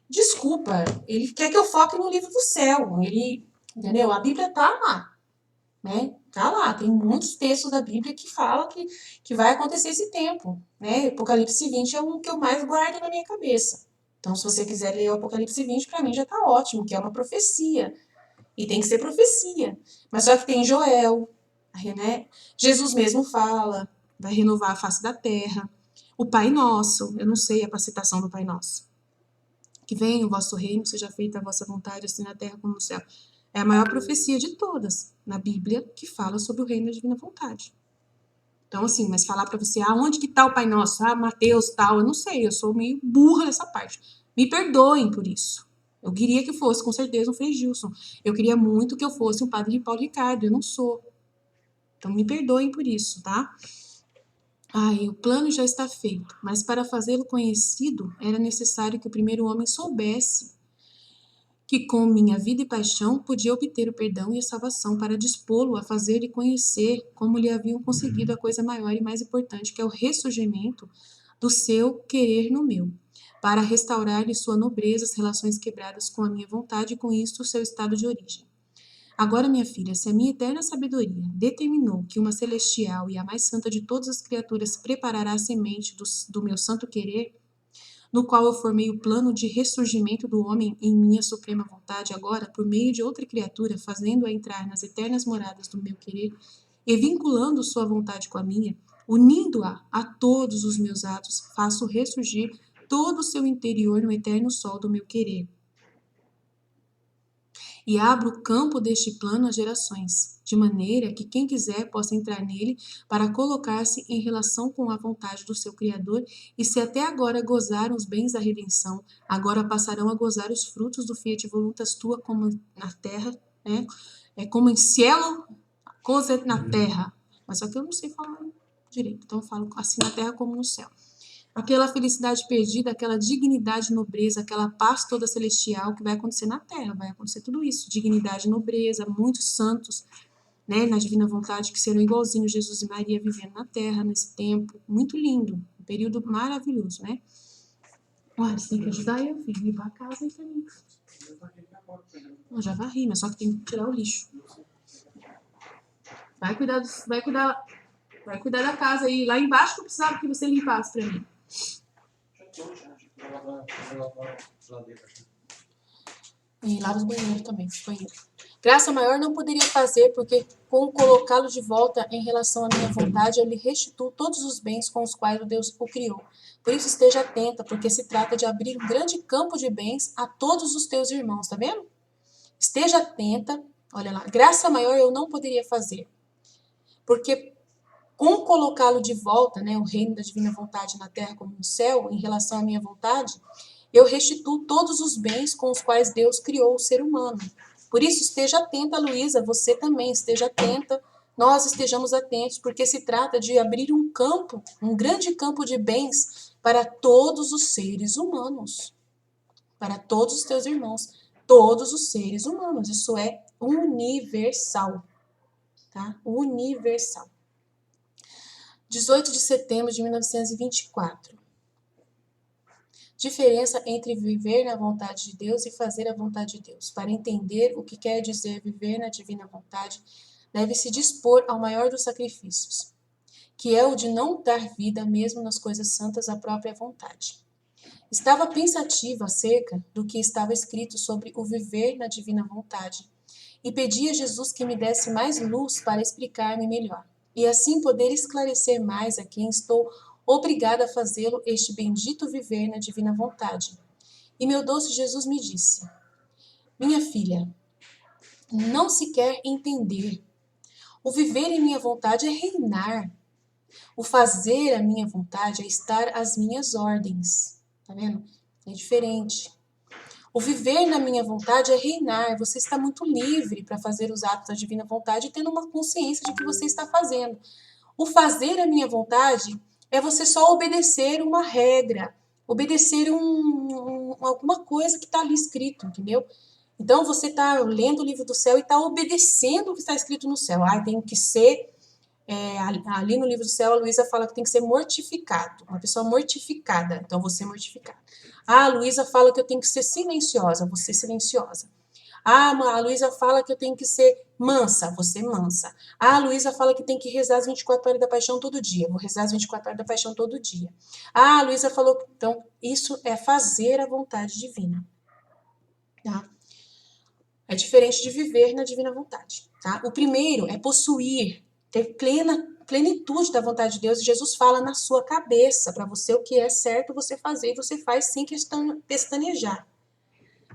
Desculpa, ele quer que eu foque no livro do céu. Ele, entendeu? A Bíblia tá lá, né? Tá lá. Tem muitos textos da Bíblia que falam que vai acontecer esse tempo, né? Apocalipse 20 é o que eu mais guardo na minha cabeça. Então, se você quiser ler o Apocalipse 20, para mim já tá ótimo, que é uma profecia. E tem que ser profecia. Mas só que tem Joel, né? Jesus mesmo fala, vai renovar a face da terra. O Pai Nosso, eu não sei a capacitação do Pai Nosso. Que venha o vosso reino, seja feita a vossa vontade, assim na terra como no céu. É a maior profecia de todas na Bíblia que fala sobre o reino da divina vontade. Então, assim, mas falar para você, onde que tá o Pai Nosso? Mateus, tal, eu não sei, eu sou meio burra nessa parte. Me perdoem por isso. Eu queria que fosse, com certeza, um Frei Gilson. Eu queria muito que eu fosse um padre Paulo Ricardo, eu não sou. Então, me perdoem por isso, tá? O plano já está feito, mas para fazê-lo conhecido, era necessário que o primeiro homem soubesse que com minha vida e paixão podia obter o perdão e a salvação para dispô-lo a fazer e conhecer como lhe haviam conseguido a coisa maior e mais importante, que é o ressurgimento do seu querer no meu, para restaurar-lhe sua nobreza, as relações quebradas com a minha vontade e com isto o seu estado de origem. Agora, minha filha, se a minha eterna sabedoria determinou que uma celestial e a mais santa de todas as criaturas preparará a semente do meu santo querer, no qual eu formei o plano de ressurgimento do homem em minha suprema vontade, agora, por meio de outra criatura, fazendo-a entrar nas eternas moradas do meu querer e vinculando sua vontade com a minha, unindo-a a todos os meus atos, faço ressurgir todo o seu interior no eterno sol do meu querer. E abro o campo deste plano às gerações, de maneira que quem quiser possa entrar nele para colocar-se em relação com a vontade do seu Criador, e se até agora gozaram os bens da redenção, agora passarão a gozar os frutos do fiat voluntas tua como na terra, né? É como em cielo, coisa na terra. Mas só que eu não sei falar direito, então eu falo assim na terra como no céu. Aquela felicidade perdida, aquela dignidade, nobreza, aquela paz toda celestial que vai acontecer na Terra, vai acontecer tudo isso. Dignidade, nobreza, muitos santos, né, na divina vontade, que serão igualzinhos Jesus e Maria vivendo na Terra nesse tempo. Muito lindo, um período maravilhoso, né? Olha, você tem que ajudar eu, filho, limpar a casa aí também. Eu já varri, mas só que tem que tirar o lixo. Vai cuidar da casa aí. Lá embaixo que eu precisava que você limpasse pra mim. E lava os banheiros também, Graça maior não poderia fazer, porque com colocá-lo de volta em relação à minha vontade, eu lhe restituo todos os bens com os quais o Deus o criou. Por isso esteja atenta, porque se trata de abrir um grande campo de bens a todos os teus irmãos, tá vendo? Esteja atenta, olha lá, graça maior eu não poderia fazer, porque com colocá-lo de volta, né, o reino da divina vontade na terra como no céu, em relação à minha vontade, eu restituo todos os bens com os quais Deus criou o ser humano. Por isso, esteja atenta, Luísa, você também esteja atenta, nós estejamos atentos, porque se trata de abrir um campo, um grande campo de bens para todos os seres humanos, para todos os teus irmãos, todos os seres humanos. Isso é universal, tá? Universal. 18 de setembro de 1924. Diferença entre viver na vontade de Deus e fazer a vontade de Deus. Para entender o que quer dizer viver na divina vontade, deve-se dispor ao maior dos sacrifícios, que é o de não dar vida mesmo nas coisas santas à própria vontade. Estava pensativa acerca do que estava escrito sobre o viver na divina vontade e pedi a Jesus que me desse mais luz para explicar-me melhor, e assim poder esclarecer mais a quem estou obrigada a fazê-lo este bendito viver na divina vontade. E meu doce Jesus me disse: minha filha, não se quer entender. O viver em minha vontade é reinar. O fazer a minha vontade é estar às minhas ordens. Tá vendo? É diferente. O viver na minha vontade é reinar. Você está muito livre para fazer os atos da divina vontade, tendo uma consciência de que você está fazendo. O fazer a minha vontade é você só obedecer uma regra, obedecer alguma coisa que está ali escrito, entendeu? Então você está lendo o livro do céu e está obedecendo o que está escrito no céu. Tem que ser. Ali no livro do céu, a Luísa fala que tem que ser mortificado, uma pessoa mortificada, então você mortificado. A Luísa fala que eu tenho que ser silenciosa, você silenciosa. A Luísa fala que eu tenho que ser mansa, você mansa. A Luísa fala que tem que rezar as 24 horas da paixão todo dia, vou rezar as 24 horas da paixão todo dia. A Luísa falou que, então, isso é fazer a vontade divina, tá? É diferente de viver na divina vontade, tá? O primeiro é possuir, ter plenitude da vontade de Deus. E Jesus fala na sua cabeça, para você o que é certo você fazer, e você faz sem pestanejar.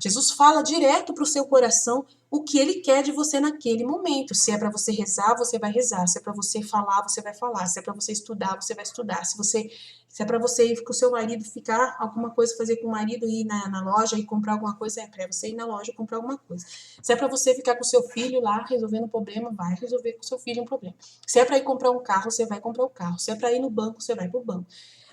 Jesus fala direto para o seu coração o que ele quer de você naquele momento. Se é para você rezar, você vai rezar. Se é para você falar, você vai falar. Se é para você estudar, você vai estudar. Se é para você ir com o seu marido, ficar alguma coisa, fazer com o marido, ir na loja e comprar alguma coisa, é para você ir na loja e comprar alguma coisa. Se é para você ficar com o seu filho lá resolvendo um problema, vai resolver com o seu filho um problema. Se é para ir comprar um carro, você vai comprar o carro. Se é para ir no banco, você vai para o banco.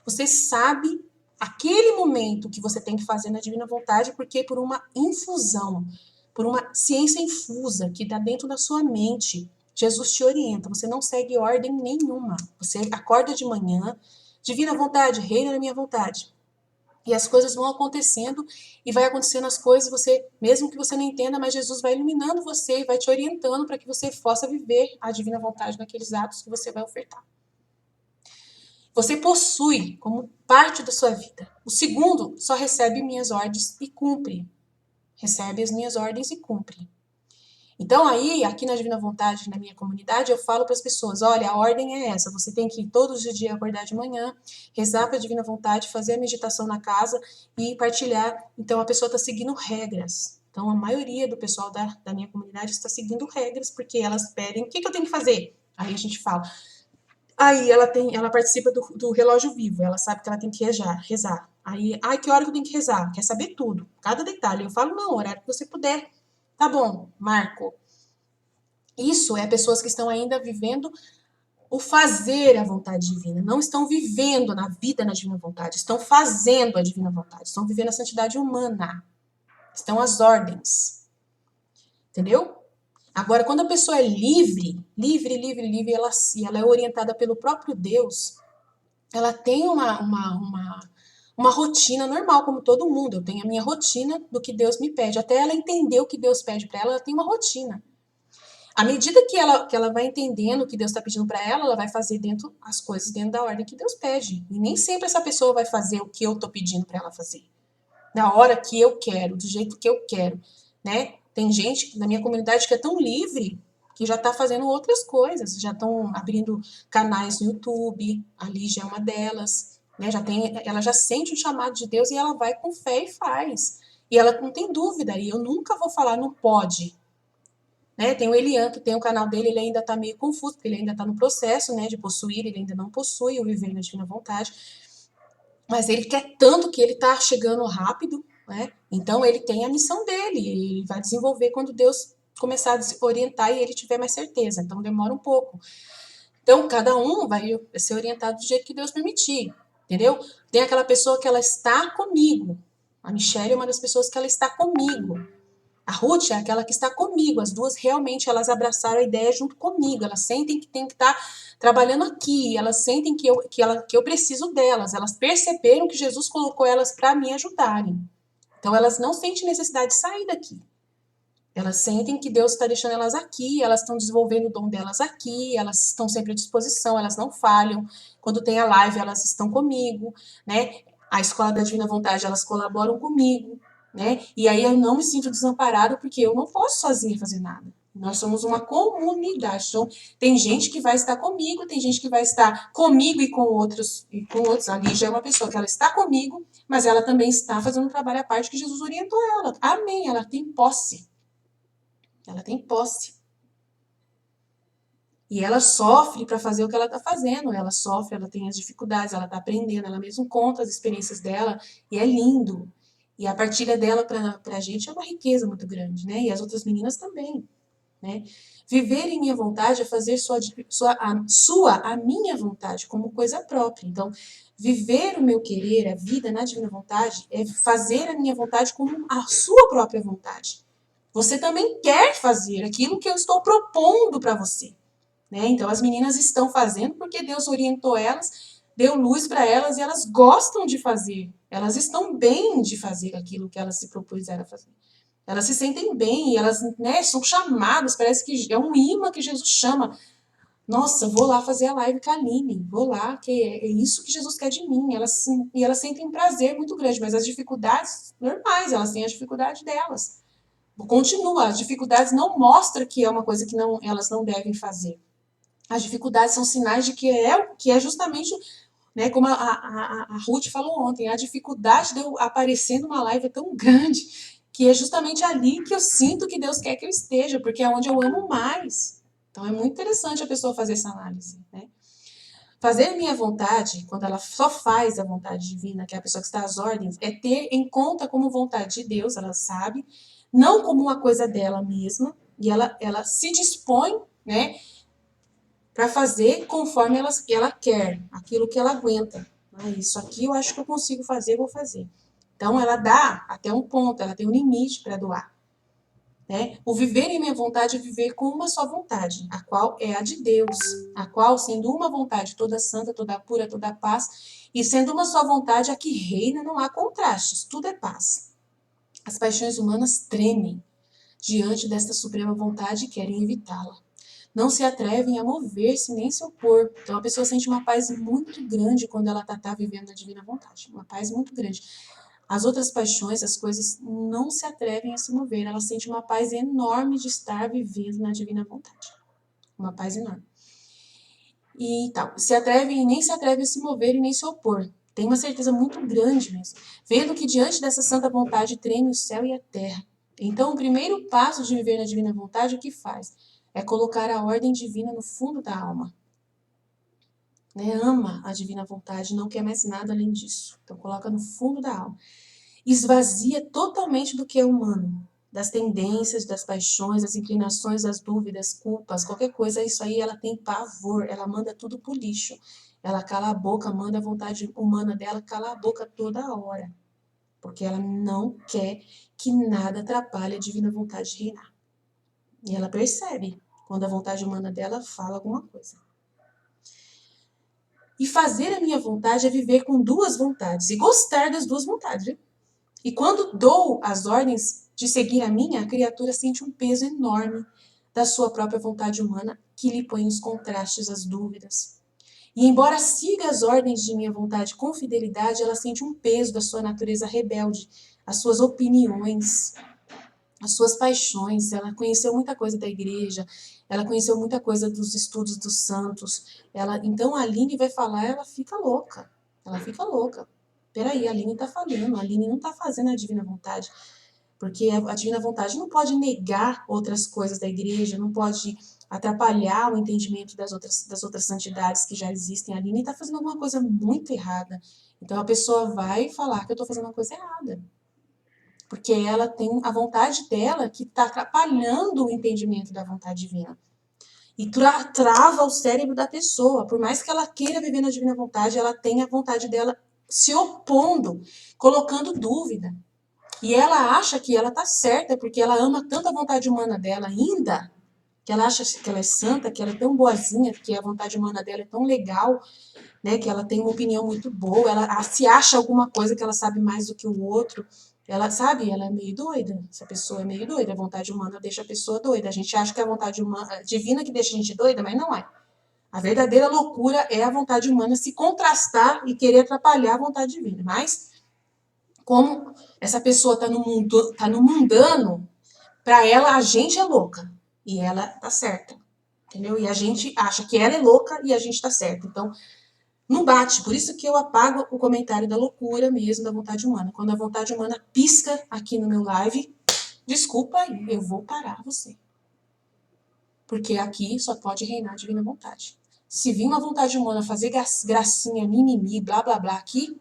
Você sabe aquele momento que você tem que fazer na divina vontade, porque por uma infusão, por uma ciência infusa que está dentro da sua mente, Jesus te orienta, você não segue ordem nenhuma. Você acorda de manhã, divina vontade, reina na minha vontade. E as coisas vão acontecendo, e vai acontecendo as coisas, você, mesmo que você não entenda, mas Jesus vai iluminando você e vai te orientando para que você possa viver a divina vontade naqueles atos que você vai ofertar. Você possui como parte da sua vida. O segundo só recebe minhas ordens e cumpre. Recebe as minhas ordens e cumpre. Então aí, aqui na Divina Vontade, na minha comunidade, eu falo para as pessoas, olha, a ordem é essa, você tem que todos os dias acordar de manhã, rezar para a Divina Vontade, fazer a meditação na casa e partilhar. Então a pessoa está seguindo regras. Então a maioria do pessoal da minha comunidade está seguindo regras, porque elas pedem, o que eu tenho que fazer? Aí a gente fala, aí ela participa do relógio vivo, ela sabe que ela tem que rezar. Aí, que hora que eu tenho que rezar? Quer saber tudo, cada detalhe. Eu falo, não, horário que você puder. Tá bom, marco. Isso é pessoas que estão ainda vivendo o fazer a vontade divina. Não estão vivendo na vida na divina vontade, estão fazendo a divina vontade, estão vivendo a santidade humana. Estão às ordens. Entendeu? Agora, quando a pessoa é livre, e ela é orientada pelo próprio Deus, ela tem uma rotina normal, como todo mundo. Eu tenho a minha rotina do que Deus me pede. Até ela entender o que Deus pede para ela, ela tem uma rotina. À medida que ela vai entendendo o que Deus está pedindo para ela vai fazer as coisas dentro da ordem que Deus pede. E nem sempre essa pessoa vai fazer o que eu estou pedindo para ela fazer. Na hora que eu quero, do jeito que eu quero, né? Tem gente na minha comunidade que é tão livre que já está fazendo outras coisas, já estão abrindo canais no YouTube, a Lígia é uma delas, né? Ela já sente o chamado de Deus e ela vai com fé e faz. E ela não tem dúvida, e eu nunca vou falar não pode. Né? Tem o Elian, que tem o canal dele, ele ainda está meio confuso, porque ele ainda está no processo, né, de possuir, ele ainda não possui o viver na divina vontade. Mas ele quer tanto que ele está chegando rápido, né? Então ele tem a missão dele, ele vai desenvolver quando Deus começar a orientar e ele tiver mais certeza. Então demora um pouco. Então cada um vai ser orientado do jeito que Deus permitir, entendeu? Tem aquela pessoa que ela está comigo. A Michelle é uma das pessoas que ela está comigo. A Ruth é aquela que está comigo. As duas realmente elas abraçaram a ideia junto comigo. Elas sentem que tem que estar trabalhando aqui. Elas sentem que eu preciso delas. Elas perceberam que Jesus colocou elas para me ajudarem. Então elas não sentem necessidade de sair daqui. Elas sentem que Deus está deixando elas aqui. Elas estão desenvolvendo o dom delas aqui. Elas estão sempre à disposição. Elas não falham. Quando tem a live, elas estão comigo, né? A Escola da Divina Vontade, elas colaboram comigo. Né? E aí eu não me sinto desamparada porque eu não posso sozinha fazer nada. Nós somos uma comunidade. Então, tem gente que vai estar comigo, tem gente que vai estar comigo e com outros. A Lígia é uma pessoa que ela está comigo, mas ela também está fazendo um trabalho à parte que Jesus orientou ela. Amém. Ela tem posse. Ela tem posse. E ela sofre para fazer o que ela está fazendo. Ela sofre, ela tem as dificuldades, ela está aprendendo, ela mesmo conta as experiências dela. E é lindo. E a partilha dela pra gente é uma riqueza muito grande, né? E as outras meninas também, né? Viver em minha vontade é fazer a minha vontade como coisa própria. Então, viver o meu querer, a vida na divina vontade, é fazer a minha vontade como a sua própria vontade. Você também quer fazer aquilo que eu estou propondo para você, né? Então, as meninas estão fazendo porque Deus orientou elas, deu luz para elas e elas gostam de fazer. Elas estão bem de fazer aquilo que elas se propuseram a fazer. Elas se sentem bem, e elas, né, são chamadas, parece que é um imã que Jesus chama. Nossa, vou lá fazer a live com a Aline, vou lá, que é isso que Jesus quer de mim. E elas sentem um prazer muito grande, mas as dificuldades normais, elas têm a dificuldade delas. Continua, as dificuldades não mostram que é uma coisa que não, elas não devem fazer. As dificuldades são sinais de que é justamente, né, como a Ruth falou ontem, a dificuldade de eu aparecer numa live é tão grande que é justamente ali que eu sinto que Deus quer que eu esteja, porque é onde eu amo mais. Então é muito interessante a pessoa fazer essa análise, né? Fazer minha vontade, quando ela só faz a vontade divina, que é a pessoa que está às ordens, é ter em conta como vontade de Deus, ela sabe, não como uma coisa dela mesma, e ela se dispõe, né, para fazer conforme ela quer, aquilo que ela aguenta. Ah, isso aqui eu acho que eu consigo fazer, vou fazer. Então, ela dá até um ponto, ela tem um limite para doar. Né? O viver em minha vontade é viver com uma só vontade, a qual é a de Deus, a qual, sendo uma vontade toda santa, toda pura, toda paz, e sendo uma só vontade, a que reina, não há contrastes, tudo é paz. As paixões humanas tremem diante desta suprema vontade e querem evitá-la. Não se atrevem a mover-se nem se opor. Então a pessoa sente uma paz muito grande quando ela está vivendo a divina vontade. Uma paz muito grande. As outras paixões, as coisas, não se atrevem a se mover. Ela sente uma paz enorme de estar vivendo na divina vontade. Uma paz enorme. E tal. Se atrevem e nem se atrevem a se mover e nem se opor. Tem uma certeza muito grande mesmo. Vendo que diante dessa santa vontade treme o céu e a terra. Então, o primeiro passo de viver na divina vontade, o que faz? É colocar a ordem divina no fundo da alma. Né? Ama a divina vontade, não quer mais nada além disso. Então, coloca no fundo da alma. Esvazia totalmente do que é humano, das tendências, das paixões, das inclinações, das dúvidas, culpas, qualquer coisa, isso aí ela tem pavor, ela manda tudo pro lixo. Ela cala a boca, manda a vontade humana dela calar a boca toda hora. Porque ela não quer que nada atrapalhe a divina vontade de reinar. E ela percebe quando a vontade humana dela fala alguma coisa. E fazer a minha vontade é viver com duas vontades e gostar das duas vontades, viu? E quando dou as ordens de seguir a minha, a criatura sente um peso enorme da sua própria vontade humana que lhe põe os contrastes, as dúvidas. E embora siga as ordens de minha vontade com fidelidade, ela sente um peso da sua natureza rebelde, as suas opiniões, as suas paixões. Ela conheceu muita coisa da igreja, ela conheceu muita coisa dos estudos dos santos. Então a Aline vai falar, ela fica louca. Ela fica louca. Peraí, a Aline tá falando, a Aline não tá fazendo a divina vontade. Porque a divina vontade não pode negar outras coisas da igreja, não pode atrapalhar o entendimento das outras santidades que já existem. A Aline tá fazendo alguma coisa muito errada. Então a pessoa vai falar que eu tô fazendo uma coisa errada. Porque ela tem a vontade dela que está atrapalhando o entendimento da vontade divina. E trava o cérebro da pessoa. Por mais que ela queira viver na divina vontade, ela tem a vontade dela se opondo, colocando dúvida. E ela acha que ela está certa, porque ela ama tanto a vontade humana dela ainda, que ela acha que ela é santa, que ela é tão boazinha, que a vontade humana dela é tão legal, né, que ela tem uma opinião muito boa, ela se acha alguma coisa que ela sabe mais do que o outro. Ela sabe, ela é meio doida. Essa pessoa é meio doida. A vontade humana deixa a pessoa doida. A gente acha que é a vontade humana, divina que deixa a gente doida, mas não é. A verdadeira loucura é a vontade humana se contrastar e querer atrapalhar a vontade divina. Mas, como essa pessoa está no mundano, para ela a gente é louca e ela tá certa. Entendeu? E a gente acha que ela é louca e a gente tá certa. Então, não bate, por isso que eu apago o comentário da loucura mesmo, da vontade humana. Quando a vontade humana pisca aqui no meu live, desculpa aí, eu vou parar você. Porque aqui só pode reinar a divina vontade. Se vir uma vontade humana fazer gracinha, mimimi, blá blá blá aqui,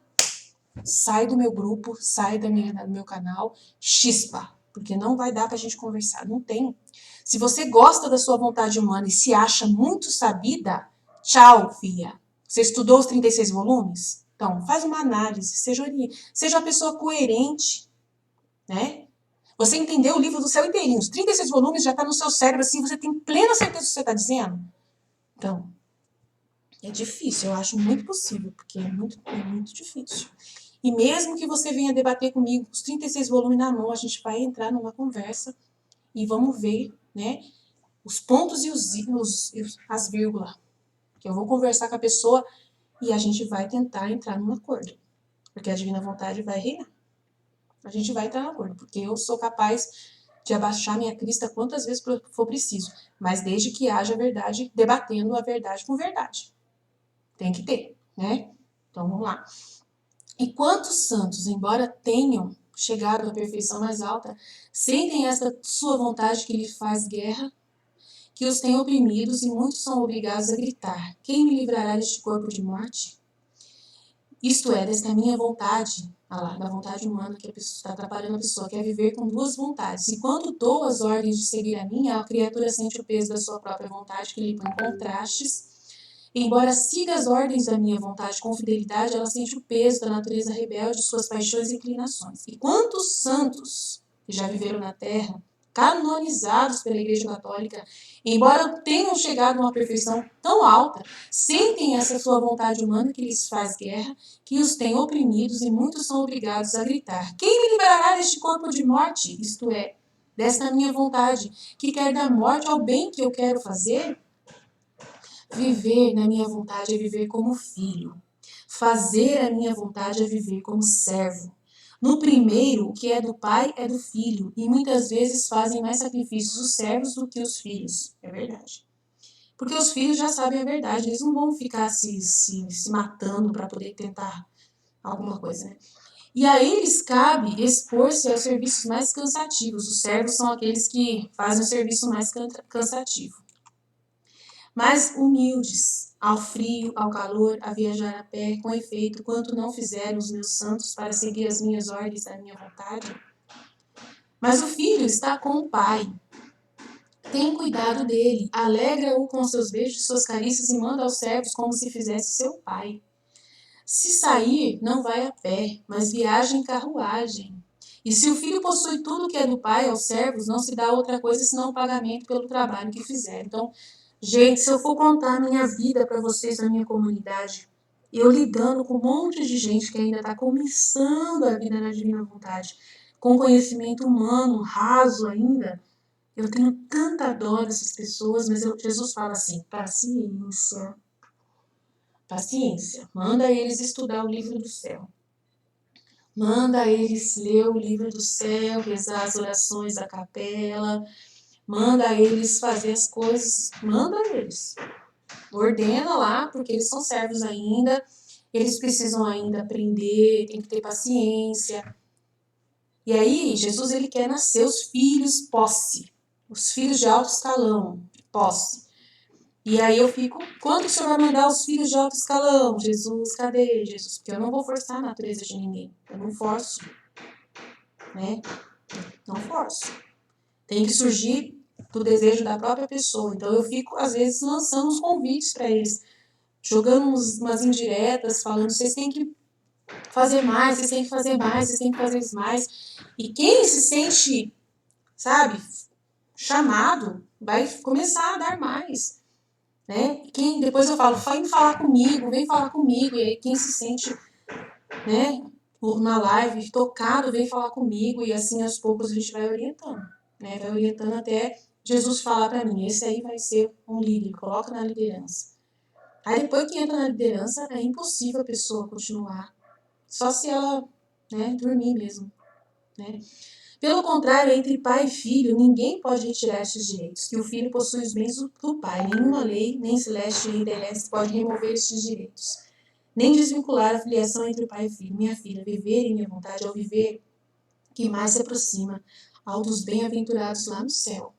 sai do meu grupo, sai do meu canal, chispa, porque não vai dar pra gente conversar, não tem. Se você gosta da sua vontade humana e se acha muito sabida, tchau, filha. Você estudou os 36 volumes? Então, faz uma análise, seja uma pessoa coerente, né? Você entendeu o livro do céu inteirinho, os 36 volumes já tá no seu cérebro, assim, você tem plena certeza do que você está dizendo? Então, é difícil, eu acho muito possível, porque é muito difícil. E mesmo que você venha debater comigo, os 36 volumes na mão, a gente vai entrar numa conversa e vamos ver, né, os pontos e as vírgulas. Que eu vou conversar com a pessoa e a gente vai tentar entrar num acordo. Porque a divina vontade vai reinar. A gente vai entrar num acordo, porque eu sou capaz de abaixar minha crista quantas vezes for preciso, mas desde que haja verdade, debatendo a verdade com verdade. Tem que ter, né? Então vamos lá. E quantos santos, embora tenham chegado à perfeição mais alta, sentem essa sua vontade que lhe faz guerra, que os tem oprimidos e muitos são obrigados a gritar: quem me livrará deste corpo de morte? Isto é, desta minha vontade, da vontade humana que a pessoa está atrapalhando a pessoa, quer viver com duas vontades. E quando dou as ordens de seguir a minha, a criatura sente o peso da sua própria vontade, que lhe põe contrastes. Embora siga as ordens da minha vontade com fidelidade, ela sente o peso da natureza rebelde, suas paixões e inclinações. E quantos santos que já viveram na terra, canonizados pela Igreja Católica, embora tenham chegado a uma perfeição tão alta, sentem essa sua vontade humana que lhes faz guerra, que os tem oprimidos e muitos são obrigados a gritar: quem me liberará deste corpo de morte? Isto é, desta minha vontade, que quer dar morte ao bem que eu quero fazer? Viver na minha vontade é viver como filho. Fazer a minha vontade é viver como servo. No primeiro, o que é do pai é do filho, e muitas vezes fazem mais sacrifícios os servos do que os filhos. É verdade. Porque os filhos já sabem a verdade, eles não vão ficar se matando para poder tentar alguma coisa, né? E a eles cabe expor-se aos serviços mais cansativos. Os servos são aqueles que fazem o serviço mais cansativo. Mas humildes, ao frio, ao calor, a viajar a pé, com efeito, quanto não fizeram os meus santos para seguir as minhas ordens da minha vontade? Mas o filho está com o pai. Tem cuidado dele, alegra-o com seus beijos e suas carícias e manda aos servos como se fizesse seu pai. Se sair, não vai a pé, mas viaja em carruagem. E se o filho possui tudo que é do pai aos servos, não se dá outra coisa senão o pagamento pelo trabalho que fizeram. Então, gente, se eu for contar a minha vida para vocês, na minha comunidade, eu lidando com um monte de gente que ainda está começando a vida na divina vontade, com conhecimento humano raso ainda, eu tenho tanta dó dessas pessoas, mas Jesus fala assim: paciência, paciência. Manda eles estudar o livro do céu. Manda eles ler o livro do céu, rezar as orações da capela. Manda eles fazer as coisas. Manda eles. Ordena lá, porque eles são servos ainda. Eles precisam ainda aprender, tem que ter paciência. E aí, Jesus, ele quer nascer os filhos posse. Os filhos de alto escalão, posse. E aí eu fico, quando que o Senhor vai mandar os filhos de alto escalão? Jesus, cadê Jesus? Porque eu não vou forçar a natureza de ninguém. Eu não forço. Né? Não forço. Tem que surgir do desejo da própria pessoa. Então eu fico, às vezes, lançando uns convites para eles. Jogando umas indiretas, falando, vocês têm que fazer mais, vocês têm que fazer mais, vocês têm que fazer mais. E quem se sente, sabe, chamado, vai começar a dar mais. Né? Depois eu falo, vem falar comigo, e aí quem se sente, né, na live tocado, vem falar comigo, e assim aos poucos a gente vai orientando, né? Vai orientando até Jesus falar para mim, esse aí vai ser um líder, coloca na liderança. Aí depois que entra na liderança, é impossível a pessoa continuar, só se ela, né, dormir mesmo, né? Pelo contrário, entre pai e filho, ninguém pode retirar estes direitos, que o filho possui os bens do pai. Nenhuma lei, nem celeste nem terrestre, pode remover estes direitos, nem desvincular a filiação entre o pai e filho. Minha filha, viver em minha vontade é o viver que mais se aproxima ao dos bem-aventurados lá no céu.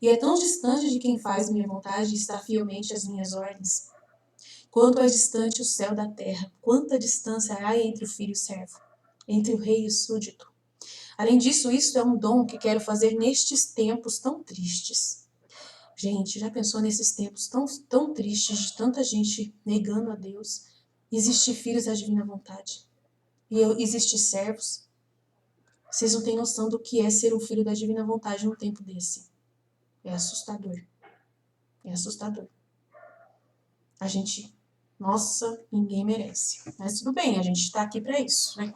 E é tão distante de quem faz minha vontade e está fielmente às minhas ordens. Quanto é distante o céu da terra, quanta distância há entre o filho e o servo, entre o rei e o súdito. Além disso, isso é um dom que quero fazer nestes tempos tão tristes. Gente, já pensou nesses tempos tão tristes, de tanta gente negando a Deus? Existir filhos da divina vontade. E existir servos. Vocês não têm noção do que é ser um filho da divina vontade num tempo desse. É assustador. É assustador. A gente, nossa, ninguém merece. Mas tudo bem, a gente está aqui para isso, né?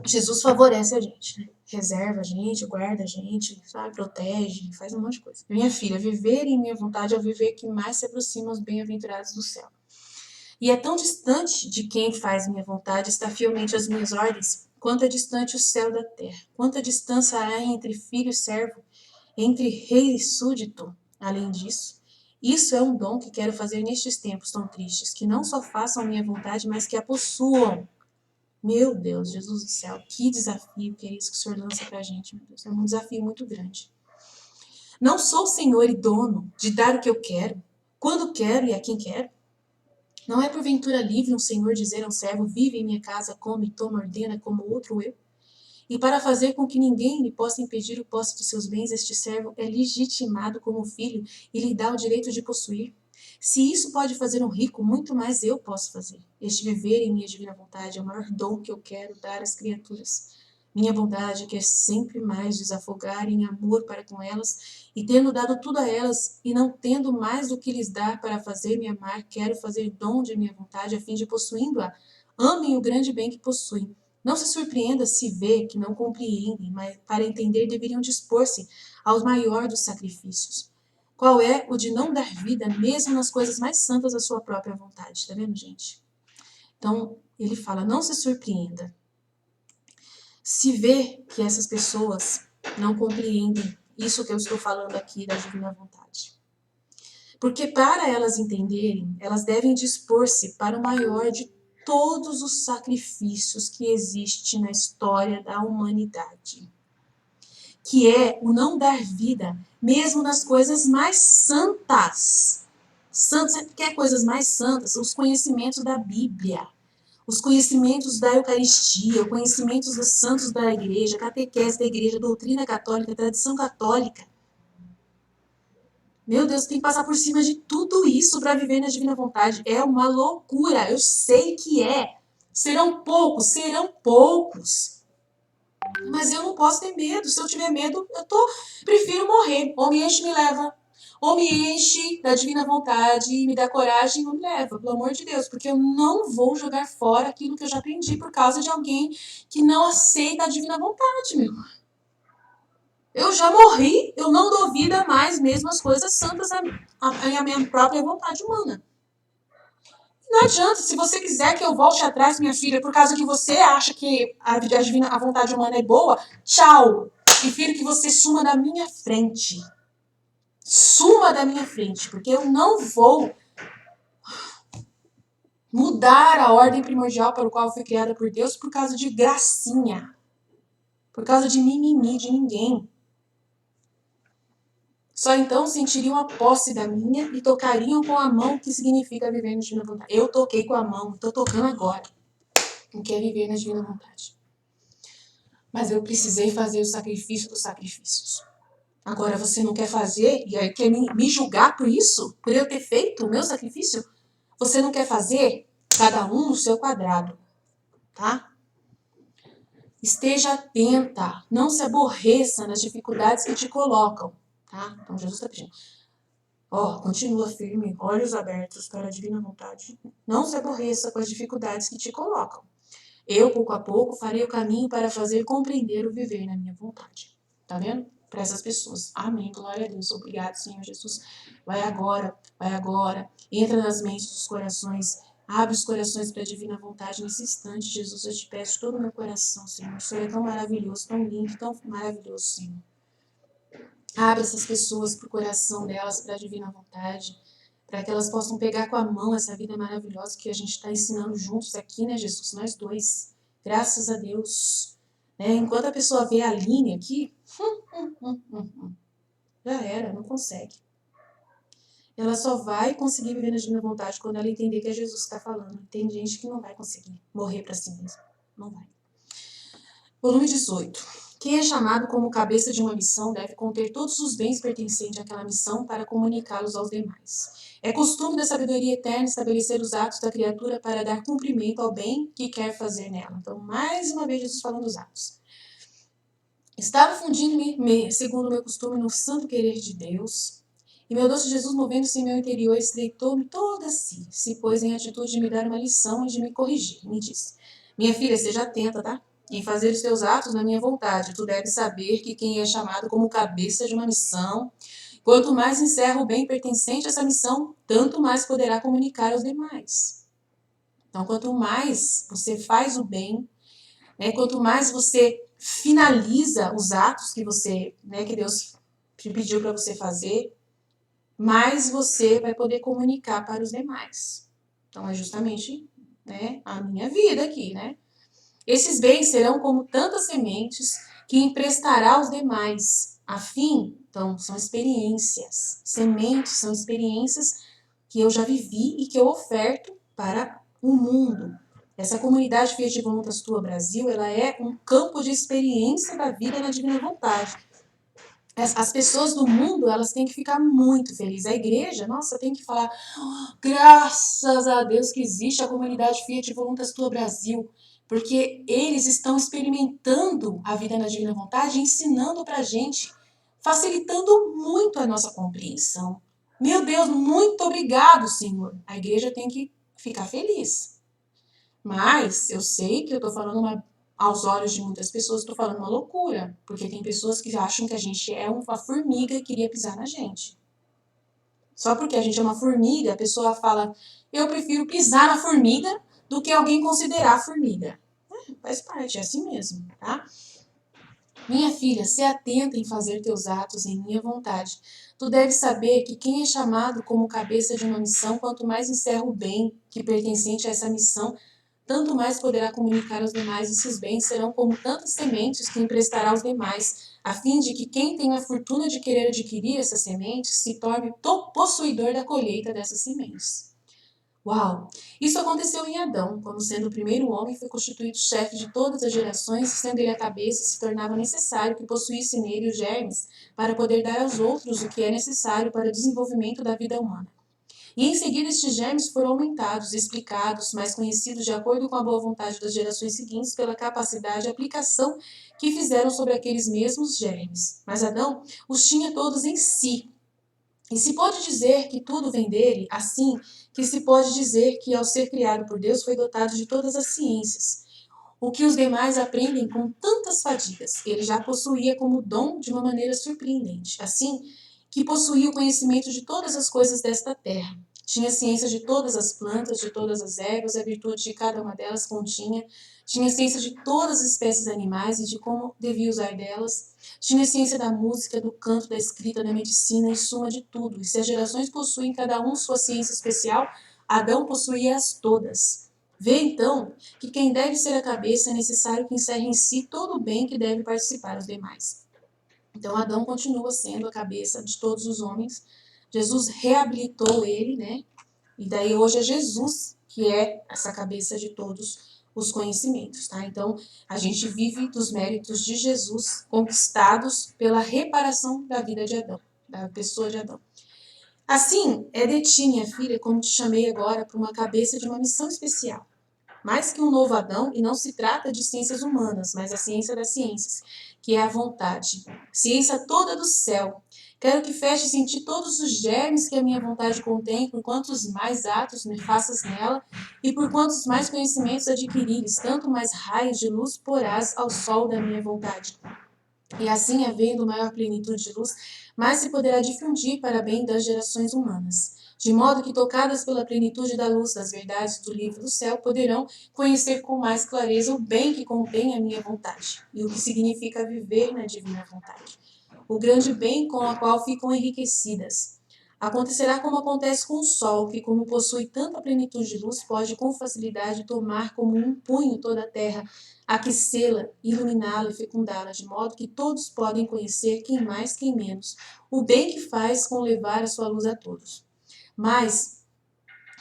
Jesus favorece a gente, né? Reserva a gente, guarda a gente, sabe? Protege, faz um monte de coisa. Minha filha, viver em minha vontade é o viver que mais se aproxima aos bem-aventurados do céu. E é tão distante de quem faz minha vontade estar fielmente às minhas ordens, quanto é distante o céu da terra. Quanta distância há entre filho e servo, entre rei e súdito. Além disso, isso é um dom que quero fazer nestes tempos tão tristes, que não só façam minha vontade, mas que a possuam. Meu Deus, Jesus do céu, que desafio que é isso que o Senhor lança pra gente, meu Deus. É um desafio muito grande. Não sou senhor e dono de dar o que eu quero, quando quero e a quem quero. Não é porventura livre um senhor dizer a um servo, vive em minha casa, come, toma, ordena, como outro eu? E para fazer com que ninguém lhe possa impedir o posse dos seus bens, este servo é legitimado como filho e lhe dá o direito de possuir. Se isso pode fazer um rico, muito mais eu posso fazer. Este viver em minha divina vontade é o maior dom que eu quero dar às criaturas. Minha bondade quer sempre mais desafogar em amor para com elas, e tendo dado tudo a elas, e não tendo mais do que lhes dar para fazer-me amar, quero fazer dom de minha vontade, a fim de possuindo-a, amem o grande bem que possuem. Não se surpreenda se vê que não compreendem, mas para entender deveriam dispor-se aos maior dos sacrifícios. Qual é o de não dar vida, mesmo nas coisas mais santas da sua própria vontade? Tá vendo, gente? Então, ele fala, não se surpreenda. Se vê que essas pessoas não compreendem isso que eu estou falando aqui da divina vontade. Porque para elas entenderem, elas devem dispor-se para o maior de todos os sacrifícios que existe na história da humanidade, que é o não dar vida, mesmo nas coisas mais santas. Santos, quer coisas mais santas? Os conhecimentos da Bíblia, os conhecimentos da Eucaristia, os conhecimentos dos santos da igreja, catequese da igreja, doutrina católica, tradição católica. Meu Deus, tem que passar por cima de tudo isso para viver na divina vontade. É uma loucura, eu sei que é. Serão poucos. Mas eu não posso ter medo. Se eu tiver medo, prefiro morrer. Ou me enche e me leva. Ou me enche da divina vontade e me dá coragem ou me leva, pelo amor de Deus. Porque eu não vou jogar fora aquilo que eu já aprendi por causa de alguém que não aceita a divina vontade, meu. Eu já morri, eu não dou vida mais mesmo às coisas santas à minha própria vontade humana. Não adianta, se você quiser que eu volte atrás, minha filha, por causa que você acha que a vontade humana é boa, tchau. Prefiro que você suma da minha frente. Suma da minha frente, porque eu não vou mudar a ordem primordial para o qual eu fui criada por Deus por causa de gracinha. Por causa de mimimi de ninguém. Só então sentiriam a posse da minha e tocariam com a mão o que significa viver na divina vontade. Eu toquei com a mão, estou tocando agora o que é viver na divina vontade. Mas eu precisei fazer o sacrifício dos sacrifícios. Agora você não quer fazer e aí quer me julgar por isso? Por eu ter feito o meu sacrifício? Você não quer fazer? Cada um no seu quadrado, tá? Esteja atenta, não se aborreça nas dificuldades que te colocam. Tá? Então Jesus está pedindo. Continua firme, olhos abertos para a divina vontade. Não se aborreça com as dificuldades que te colocam. Eu, pouco a pouco, farei o caminho para fazer compreender o viver na minha vontade. Tá vendo? Para essas pessoas. Amém. Glória a Deus. Obrigado, Senhor Jesus. Vai agora. Entra nas mentes dos corações. Abre os corações para a divina vontade nesse instante. Jesus, eu te peço todo o meu coração, Senhor. O Senhor é tão maravilhoso, tão lindo, tão maravilhoso, Senhor. Abre essas pessoas para o coração delas, para a divina vontade, para que elas possam pegar com a mão essa vida maravilhosa que a gente está ensinando juntos aqui, né, Jesus? Nós dois. Graças a Deus. Enquanto a pessoa vê a linha aqui, já era, não consegue. ela só vai conseguir viver na divina vontade quando ela entender que é Jesus que está falando. Tem gente que não vai conseguir morrer para si mesmo. Não vai. Volume 18. Quem é chamado como cabeça de uma missão deve conter todos os bens pertencentes àquela missão para comunicá-los aos demais. É costume da sabedoria eterna estabelecer os atos da criatura para dar cumprimento ao bem que quer fazer nela. Então, mais uma vez, Jesus falando dos atos. Estava fundindo-me, segundo o meu costume, no santo querer de Deus, e meu doce Jesus, movendo-se em meu interior, estreitou-me toda si, se pôs em atitude de me dar uma lição e de me corrigir. Me disse: minha filha, seja atenta, tá? Em fazer os teus atos na minha vontade. Tu deves saber que quem é chamado como cabeça de uma missão, quanto mais encerra o bem pertencente a essa missão, tanto mais poderá comunicar aos demais. Então, quanto mais você faz o bem, né, quanto mais você finaliza os atos que você, né, que Deus te pediu para você fazer, mais você vai poder comunicar para os demais. Então, é justamente, né, a minha vida aqui, né? Esses bens serão como tantas sementes que emprestará aos demais, a fim, então, são experiências. Sementes são experiências que eu já vivi e que eu oferto para o mundo. Essa comunidade Fiat Voluntas Tua Brasil, ela é um campo de experiência da vida na divina vontade. As pessoas do mundo, elas têm que ficar muito felizes. A igreja, nossa, tem que falar, graças a Deus que existe a comunidade Fiat Voluntas Tua Brasil, porque eles estão experimentando a vida na divina vontade, ensinando pra gente, facilitando muito a nossa compreensão. Meu Deus, muito obrigado, Senhor. A igreja tem que ficar feliz. Mas eu sei que eu tô falando aos olhos de muitas pessoas, estou falando uma loucura, porque tem pessoas que acham que a gente é uma formiga e queria pisar na gente. Só porque a gente é uma formiga, a pessoa fala, eu prefiro pisar na formiga do que alguém considerar a formiga. Faz parte, é assim mesmo, tá? Minha filha, se atenta em fazer teus atos em minha vontade. Tu deves saber que quem é chamado como cabeça de uma missão, quanto mais encerra o bem que pertencente a essa missão, tanto mais poderá comunicar aos demais. Esses bens serão como tantas sementes que emprestará aos demais, a fim de que quem tem a fortuna de querer adquirir essas sementes se torne possuidor da colheita dessas sementes. Uau! Isso aconteceu em Adão, quando sendo o primeiro homem foi constituído chefe de todas as gerações, sendo ele a cabeça, se tornava necessário que possuísse nele os germes para poder dar aos outros o que é necessário para o desenvolvimento da vida humana. E em seguida estes germes foram aumentados, explicados, mais conhecidos de acordo com a boa vontade das gerações seguintes pela capacidade e aplicação que fizeram sobre aqueles mesmos germes. Mas Adão os tinha todos em si. E se pode dizer que tudo vem dele, assim que se pode dizer que ao ser criado por Deus foi dotado de todas as ciências. O que os demais aprendem com tantas fadigas, ele já possuía como dom de uma maneira surpreendente. Assim, que possuía o conhecimento de todas as coisas desta terra. Tinha ciência de todas as plantas, de todas as ervas, a virtude de cada uma delas continha. Tinha ciência de todas as espécies animais e de como devia usar delas. Tinha ciência da música, do canto, da escrita, da medicina, em suma de tudo. E se as gerações possuem cada um sua ciência especial, Adão possuía-as todas. Vê então que quem deve ser a cabeça é necessário que encerre em si todo o bem que deve participar aos demais. Então Adão continua sendo a cabeça de todos os homens. Jesus reabilitou ele, né? E daí hoje é Jesus que é essa cabeça de todos os conhecimentos, tá? Então a gente vive dos méritos de Jesus conquistados pela reparação da vida de Adão, da pessoa de Adão. Assim, é de ti, minha filha, como te chamei agora, para uma cabeça de uma missão especial. Mais que um novo Adão, e não se trata de ciências humanas, mas a ciência das ciências, que é a vontade. Ciência toda do céu. Quero que feches em ti todos os germes que a minha vontade contém, por quantos mais atos me faças nela, e por quantos mais conhecimentos adquirires, tanto mais raios de luz porás ao sol da minha vontade. E assim, havendo maior plenitude de luz, mais se poderá difundir para bem das gerações humanas. De modo que, tocadas pela plenitude da luz das verdades do livro do céu, poderão conhecer com mais clareza o bem que contém a minha vontade, e o que significa viver na divina vontade. O grande bem com o qual ficam enriquecidas. Acontecerá como acontece com o sol, que como possui tanta plenitude de luz, pode com facilidade tomar como um punho toda a terra, aquecê-la, iluminá-la e fecundá-la, de modo que todos podem conhecer, quem mais, quem menos, o bem que faz com levar a sua luz a todos. Mas,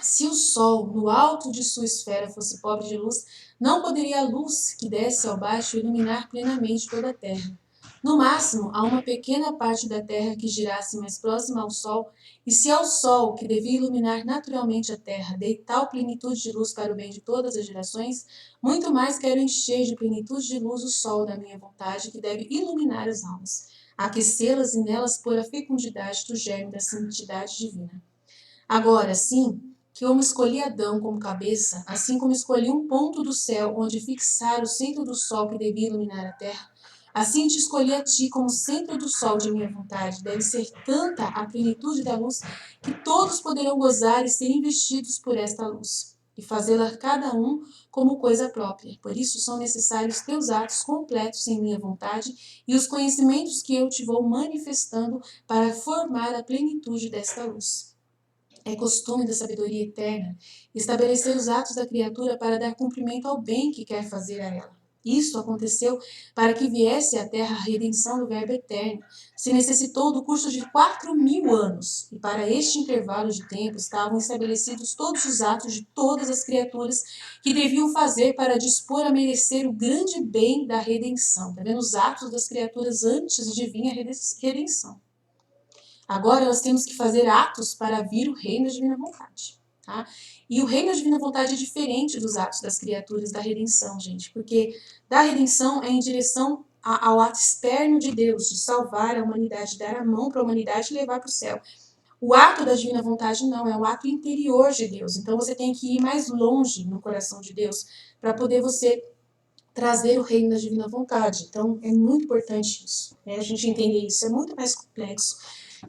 se o Sol, no alto de sua esfera, fosse pobre de luz, não poderia a luz que desce ao baixo iluminar plenamente toda a Terra. No máximo, há uma pequena parte da Terra que girasse mais próxima ao Sol, e se ao Sol, que devia iluminar naturalmente a Terra, dei tal plenitude de luz para o bem de todas as gerações, muito mais quero encher de plenitude de luz o Sol da minha vontade, que deve iluminar as almas, aquecê-las e nelas pôr a fecundidade do germe da santidade divina. Agora, sim, que eu escolhi Adão como cabeça, assim como escolhi um ponto do céu onde fixar o centro do sol que devia iluminar a terra, assim te escolhi a ti como centro do sol de minha vontade. Deve ser tanta a plenitude da luz que todos poderão gozar e ser investidos por esta luz, e fazê-la cada um como coisa própria. Por isso são necessários teus atos completos em minha vontade e os conhecimentos que eu te vou manifestando para formar a plenitude desta luz. É costume da sabedoria eterna estabelecer os atos da criatura para dar cumprimento ao bem que quer fazer a ela. Isso aconteceu para que viesse à Terra a redenção do Verbo eterno. Se necessitou do curso de 4.000 anos, e para este intervalo de tempo estavam estabelecidos todos os atos de todas as criaturas que deviam fazer para dispor a merecer o grande bem da redenção. Está vendo? Os atos das criaturas antes de vir a redenção. Agora nós temos que fazer atos para vir o reino da divina vontade. Tá? E o reino da divina vontade é diferente dos atos das criaturas da redenção, gente, porque da redenção é em direção ao ato externo de Deus, de salvar a humanidade, dar a mão para a humanidade e levar para o céu. O ato da divina vontade não, é o ato interior de Deus. Então você tem que ir mais longe no coração de Deus para poder você trazer o reino da divina vontade. Então é muito importante isso, né? A gente entender isso, é muito mais complexo.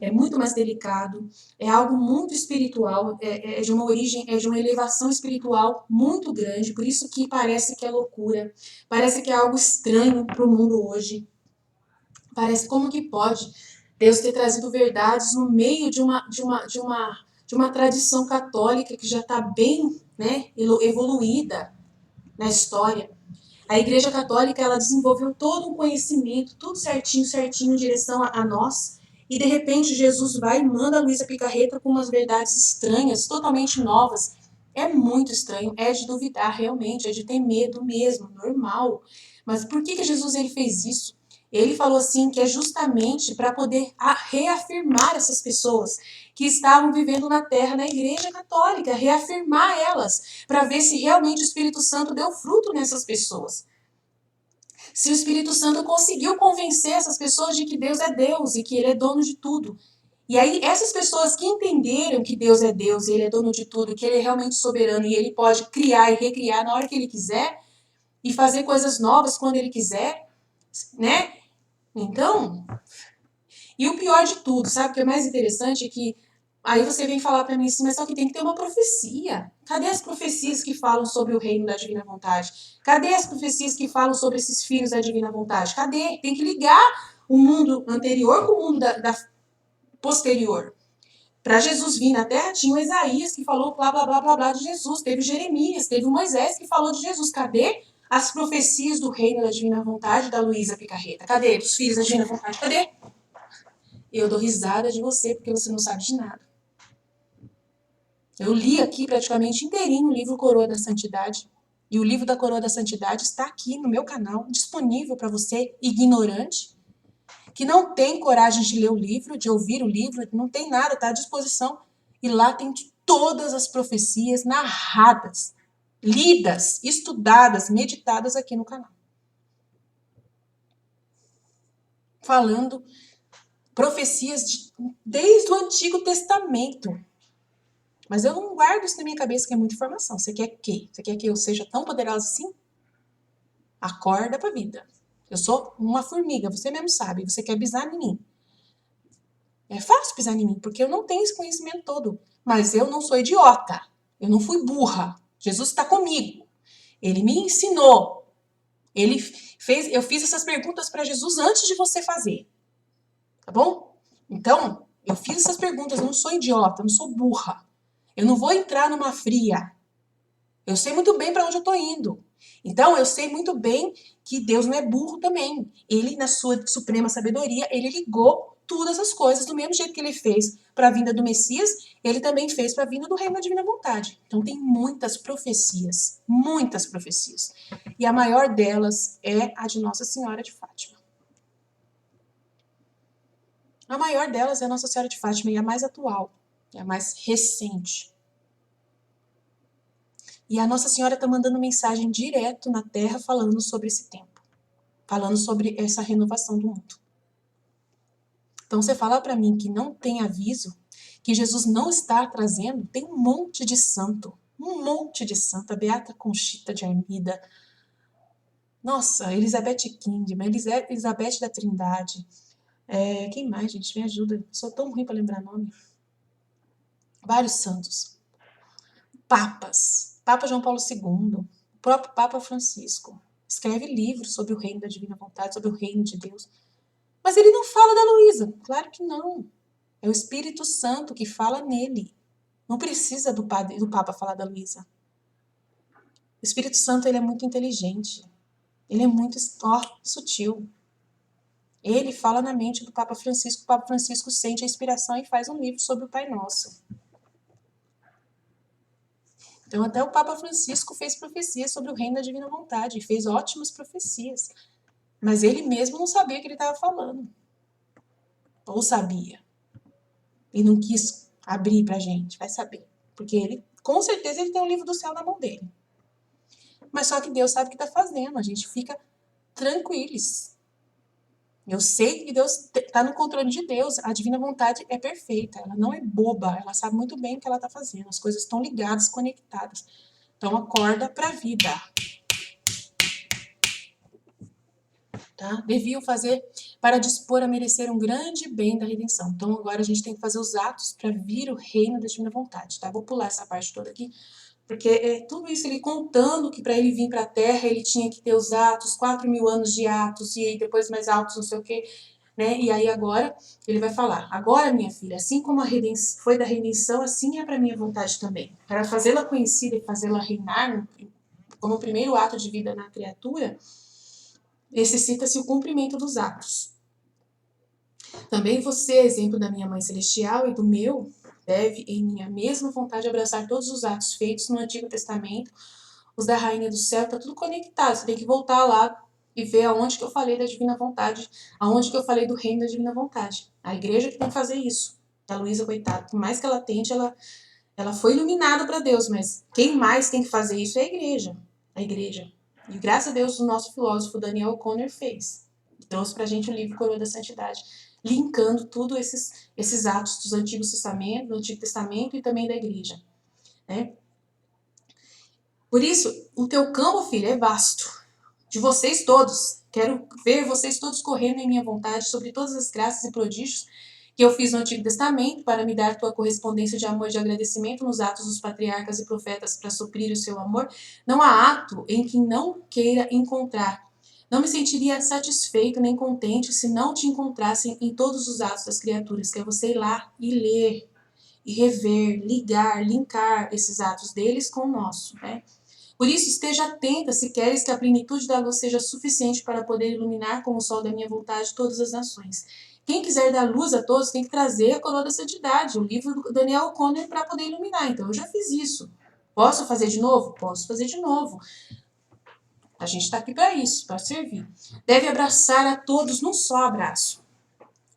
É muito mais delicado, é algo muito espiritual, é de uma origem, é de uma elevação espiritual muito grande, por isso que parece que é loucura, parece que é algo estranho para o mundo hoje. Parece como que pode Deus ter trazido verdades no meio de uma tradição católica que já está bem, né, evoluída na história. A Igreja Católica, ela desenvolveu todo um conhecimento, tudo certinho, certinho em direção a nós. E de repente Jesus vai e manda a Luísa Picarreta com umas verdades estranhas, totalmente novas. É muito estranho, é de duvidar realmente, é de ter medo mesmo, normal. Mas por que Jesus ele fez isso? Ele falou assim que é justamente para poder reafirmar essas pessoas que estavam vivendo na terra, na Igreja Católica, reafirmar elas, para ver se realmente o Espírito Santo deu fruto nessas pessoas. Se o Espírito Santo conseguiu convencer essas pessoas de que Deus é Deus e que Ele é dono de tudo. E aí, essas pessoas que entenderam que Deus é Deus, Ele é dono de tudo, que Ele é realmente soberano e Ele pode criar e recriar na hora que Ele quiser e fazer coisas novas quando Ele quiser, né? Então, e o pior de tudo, sabe o que é mais interessante? É que aí você vem falar para mim assim, mas só que tem que ter uma profecia. Cadê as profecias que falam sobre o reino da divina vontade? Cadê as profecias que falam sobre esses filhos da divina vontade? Cadê? Tem que ligar o mundo anterior com o mundo da posterior. Para Jesus vir na terra, tinha o Isaías que falou blá, blá, blá, blá, blá de Jesus. Teve Jeremias, teve o Moisés que falou de Jesus. Cadê as profecias do reino da divina vontade da Luísa Picarreta? Cadê? Dos filhos da divina vontade? Cadê? Eu dou risada de você porque você não sabe de nada. Eu li aqui praticamente inteirinho o livro Coroa da Santidade. E o livro da Coroa da Santidade está aqui no meu canal, disponível para você, ignorante, que não tem coragem de ler o livro, de ouvir o livro, não tem nada, está à disposição. E lá tem todas as profecias narradas, lidas, estudadas, meditadas aqui no canal. Falando profecias desde o Antigo Testamento. Mas eu não guardo isso na minha cabeça, que é muita informação. Você quer que? Você quer que eu seja tão poderosa assim? Acorda pra vida. Eu sou uma formiga, você mesmo sabe. Você quer pisar em mim. É fácil pisar em mim, porque eu não tenho esse conhecimento todo. Mas eu não sou idiota. Eu não fui burra. Jesus está comigo. Ele me ensinou. Eu fiz essas perguntas para Jesus antes de você fazer. Tá bom? Então, eu fiz essas perguntas. Eu não sou idiota, eu não sou burra. Eu não vou entrar numa fria. Eu sei muito bem para onde eu estou indo. Então, eu sei muito bem que Deus não é burro também. Ele, na sua suprema sabedoria, ele ligou todas as coisas, do mesmo jeito que ele fez para a vinda do Messias, ele também fez para a vinda do reino da divina vontade. Então tem muitas profecias, muitas profecias. E a maior delas é a de Nossa Senhora de Fátima. A maior delas é a Nossa Senhora de Fátima e a mais atual, é a mais recente. E a Nossa Senhora está mandando mensagem direto na Terra falando sobre esse tempo, falando sobre essa renovação do mundo. Então você fala para mim que não tem aviso, que Jesus não está trazendo, tem um monte de santo, a Beata Conchita de Armida, nossa, Elizabeth Kingman, Elizabeth da Trindade, quem mais, gente, me ajuda, sou tão ruim para lembrar nome. Vários santos, papas, Papa João Paulo II, o próprio Papa Francisco, escreve livros sobre o reino da divina vontade, sobre o reino de Deus, mas ele não fala da Luísa, claro que não. É o Espírito Santo que fala nele. Não precisa do Papa falar da Luísa. O Espírito Santo ele é muito inteligente. Ele é muito sutil. Ele fala na mente do Papa Francisco. O Papa Francisco sente a inspiração e faz um livro sobre o Pai Nosso. Então até o Papa Francisco fez profecias sobre o reino da divina vontade. E fez ótimas profecias. Mas ele mesmo não sabia o que ele estava falando. Ou sabia. E não quis abrir pra gente, vai saber. Porque ele, com certeza, ele tem o livro do céu na mão dele. Mas só que Deus sabe o que está fazendo, a gente fica tranquilos. Eu sei que Deus está no controle de Deus, a divina vontade é perfeita, ela não é boba, ela sabe muito bem o que ela está fazendo, as coisas estão ligadas, conectadas. Então acorda para a vida. Tá? Deviam fazer para dispor a merecer um grande bem da redenção. Então agora a gente tem que fazer os atos para vir o reino da divina vontade. Tá? Vou pular essa parte toda aqui, porque tudo isso ele contando que para ele vir para a Terra ele tinha que ter os atos, 4.000 anos de atos, e aí depois mais atos, não sei o quê. Né? E aí agora ele vai falar, agora minha filha, assim como a redenção foi da redenção, assim é para minha vontade também. Para fazê-la conhecida e fazê-la reinar como o primeiro ato de vida na criatura, necessita-se o cumprimento dos atos. Também você, exemplo da minha Mãe Celestial e do meu, deve, em minha mesma vontade, abraçar todos os atos feitos no Antigo Testamento, os da Rainha do Céu, tá tudo conectado, você tem que voltar lá e ver aonde que eu falei da divina vontade, aonde que eu falei do reino da divina vontade. A igreja que tem que fazer isso. A Luísa, coitada, por mais que ela tente, ela foi iluminada para Deus, mas quem mais tem que fazer isso é a igreja. A igreja. E graças a Deus o nosso filósofo Daniel O'Connor fez. Trouxe pra gente o livro Coroa da Santidade, linkando tudo esses atos do Antigo Testamento e também da igreja. Né? Por isso, o teu campo, filho, é vasto. De vocês todos. Quero ver vocês todos correndo em minha vontade sobre todas as graças e prodígios que eu fiz no Antigo Testamento para me dar tua correspondência de amor e de agradecimento nos atos dos patriarcas e profetas para suprir o seu amor. Não há ato em que não queira encontrar. Não me sentiria satisfeito nem contente se não te encontrassem em todos os atos das criaturas, que é você ir lá e ler, e rever, linkar esses atos deles com o nosso, né? Por isso, esteja atenta se queres que a plenitude da luz seja suficiente para poder iluminar com o sol da minha vontade todas as nações. Quem quiser dar luz a todos tem que trazer a Coroa da Santidade, o livro do Daniel O'Connor, para poder iluminar. Então, eu já fiz isso. Posso fazer de novo? Posso fazer de novo. A gente está aqui para isso, para servir. Deve abraçar a todos num só abraço,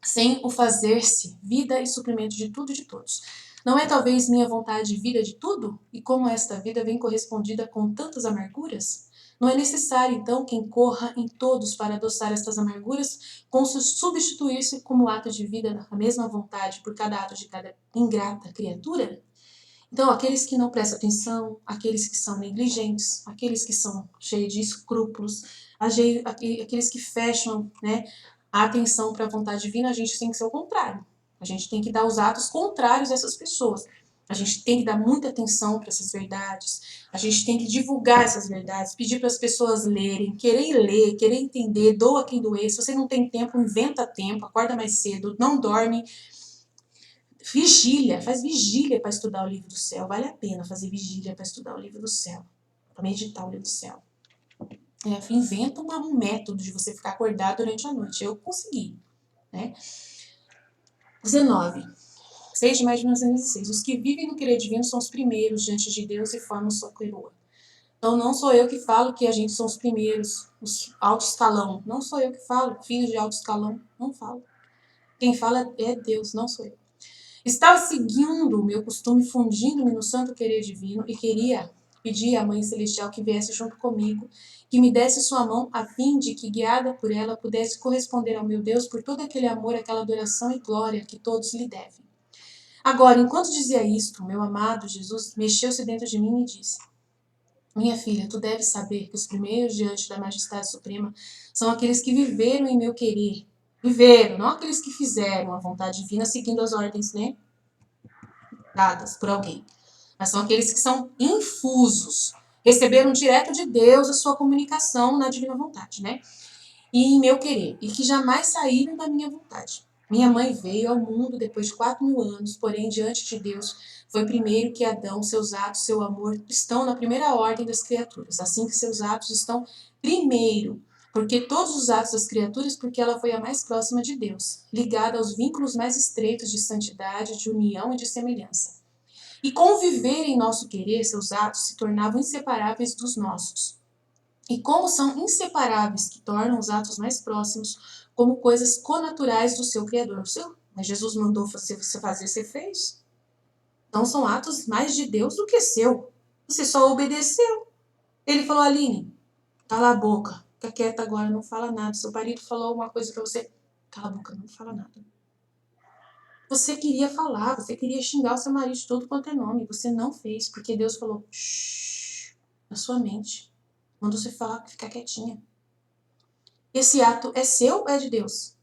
sem o fazer-se vida e suprimento de tudo e de todos. Não é talvez minha vontade vida de tudo? E como esta vida vem correspondida com tantas amarguras? Não é necessário, então, quem corra em todos para adoçar estas amarguras, com substituir-se como ato de vida a mesma vontade por cada ato de cada ingrata criatura? Então, aqueles que não prestam atenção, aqueles que são negligentes, aqueles que são cheios de escrúpulos, aqueles que fecham, né, a atenção para a vontade divina, a gente tem que ser o contrário. A gente tem que dar os atos contrários a essas pessoas. A gente tem que dar muita atenção para essas verdades. A gente tem que divulgar essas verdades, pedir para as pessoas lerem, querer ler, querer entender, doa quem doer. Se você não tem tempo, inventa tempo, acorda mais cedo, não dorme. Vigília, faz vigília para estudar o livro do céu. Vale a pena fazer vigília para estudar o livro do céu, para meditar o livro do céu. Inventa um método de você ficar acordado durante a noite. Eu consegui, né? 19. 6 de maio de 1916. Os que vivem no querer divino são os primeiros diante de Deus e formam sua coroa. Então não sou eu que falo que a gente são os primeiros, os alto escalão. Não sou eu que falo, filhos de alto escalão. Não falo. Quem fala é Deus, não sou eu. Estava seguindo o meu costume, fundindo-me no santo querer divino e queria pedir à Mãe Celestial que viesse junto comigo, que me desse sua mão a fim de que, guiada por ela, pudesse corresponder ao meu Deus por todo aquele amor, aquela adoração e glória que todos lhe devem. Agora, enquanto dizia isto, meu amado Jesus mexeu-se dentro de mim e disse: minha filha, tu deves saber que os primeiros diante da majestade suprema são aqueles que viveram em meu querer. Viveram, não aqueles que fizeram a vontade divina seguindo as ordens, né, dadas por alguém. Mas são aqueles que são infusos, receberam direto de Deus a sua comunicação na divina vontade, né? E em meu querer, e que jamais saíram da minha vontade. Minha mãe veio ao mundo depois de 4.000 anos, porém, diante de Deus, foi primeiro que Adão, seus atos, seu amor, estão na primeira ordem das criaturas, assim que seus atos estão primeiro, porque todos os atos das criaturas, porque ela foi a mais próxima de Deus, ligada aos vínculos mais estreitos de santidade, de união e de semelhança. E conviver em nosso querer, seus atos se tornavam inseparáveis dos nossos. E como são inseparáveis que tornam os atos mais próximos como coisas connaturais do seu Criador. Mas Jesus mandou você fazer, você fez. Então são atos mais de Deus do que seu. Você só obedeceu. Ele falou, Aline, cala a boca. Fica quieta agora, não fala nada. Seu marido falou alguma coisa pra você. Cala a boca, não fala nada. Você queria falar, você queria xingar o seu marido de todo quanto é nome. Você não fez, porque Deus falou, shh, na sua mente. Mandou você falar, ficar quietinha. Esse ato é seu ou é de Deus?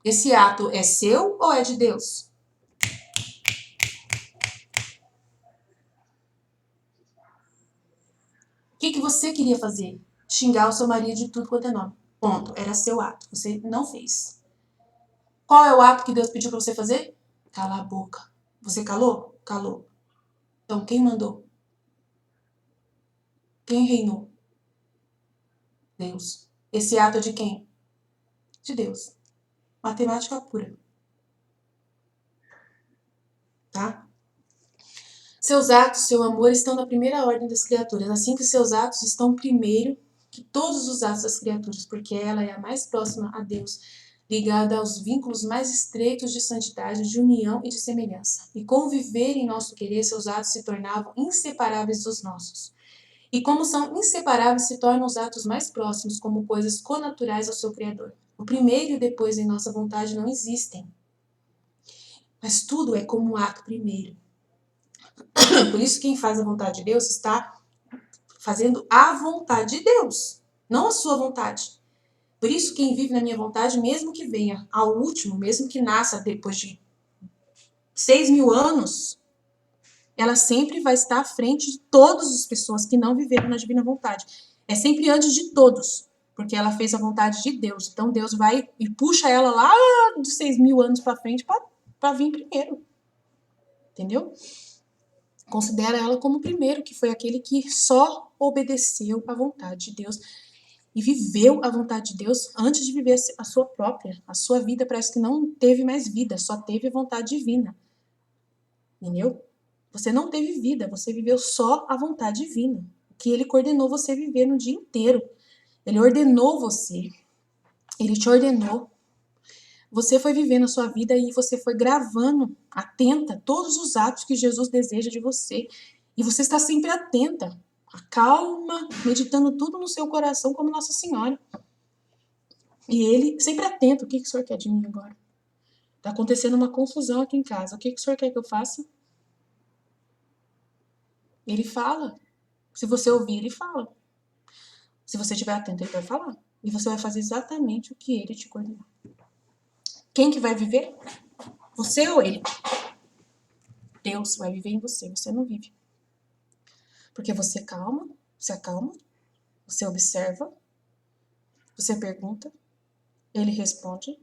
Esse ato é seu ou é de Deus? O que você queria fazer? Xingar o seu marido de tudo quanto é nome. Ponto. Era seu ato. Você não fez. Qual é o ato que Deus pediu para você fazer? Calar a boca. Você calou? Calou. Então, quem mandou? Quem reinou? Deus. Esse ato é de quem? De Deus. Matemática pura. Tá? Seus atos, seu amor estão na primeira ordem das criaturas, assim que seus atos estão primeiro que todos os atos das criaturas, porque ela é a mais próxima a Deus, ligada aos vínculos mais estreitos de santidade, de união e de semelhança. E com viver em nosso querer, seus atos se tornavam inseparáveis dos nossos. E como são inseparáveis, se tornam os atos mais próximos, como coisas connaturais ao seu Criador. O primeiro e depois em nossa vontade não existem. Mas tudo é como um ato primeiro. Por isso, quem faz a vontade de Deus está fazendo a vontade de Deus, não a sua vontade. Por isso, quem vive na minha vontade, mesmo que venha ao último, mesmo que nasça depois de 6.000 anos, ela sempre vai estar à frente de todas as pessoas que não viveram na divina vontade. É sempre antes de todos, porque ela fez a vontade de Deus. Então, Deus vai e puxa ela lá de 6.000 anos para frente para vir primeiro. Entendeu? Considera ela como o primeiro, que foi aquele que só obedeceu à vontade de Deus e viveu a vontade de Deus antes de viver a sua própria. A sua vida parece que não teve mais vida, só teve a vontade divina. Entendeu? Você não teve vida, você viveu só a vontade divina, que ele coordenou você viver no dia inteiro. Ele ordenou você, ele te ordenou. Você foi vivendo a sua vida e você foi gravando, atenta, todos os atos que Jesus deseja de você. E você está sempre atenta, calma, meditando tudo no seu coração como Nossa Senhora. E ele sempre atento. O que o senhor quer de mim agora? Está acontecendo uma confusão aqui em casa. O que o senhor quer que eu faça? Ele fala. Se você ouvir, ele fala. Se você estiver atento, ele vai falar. E você vai fazer exatamente o que ele te coordenou. Quem que vai viver? Você ou ele? Deus vai viver em você, você não vive. Porque você calma, se acalma, você observa, você pergunta, ele responde,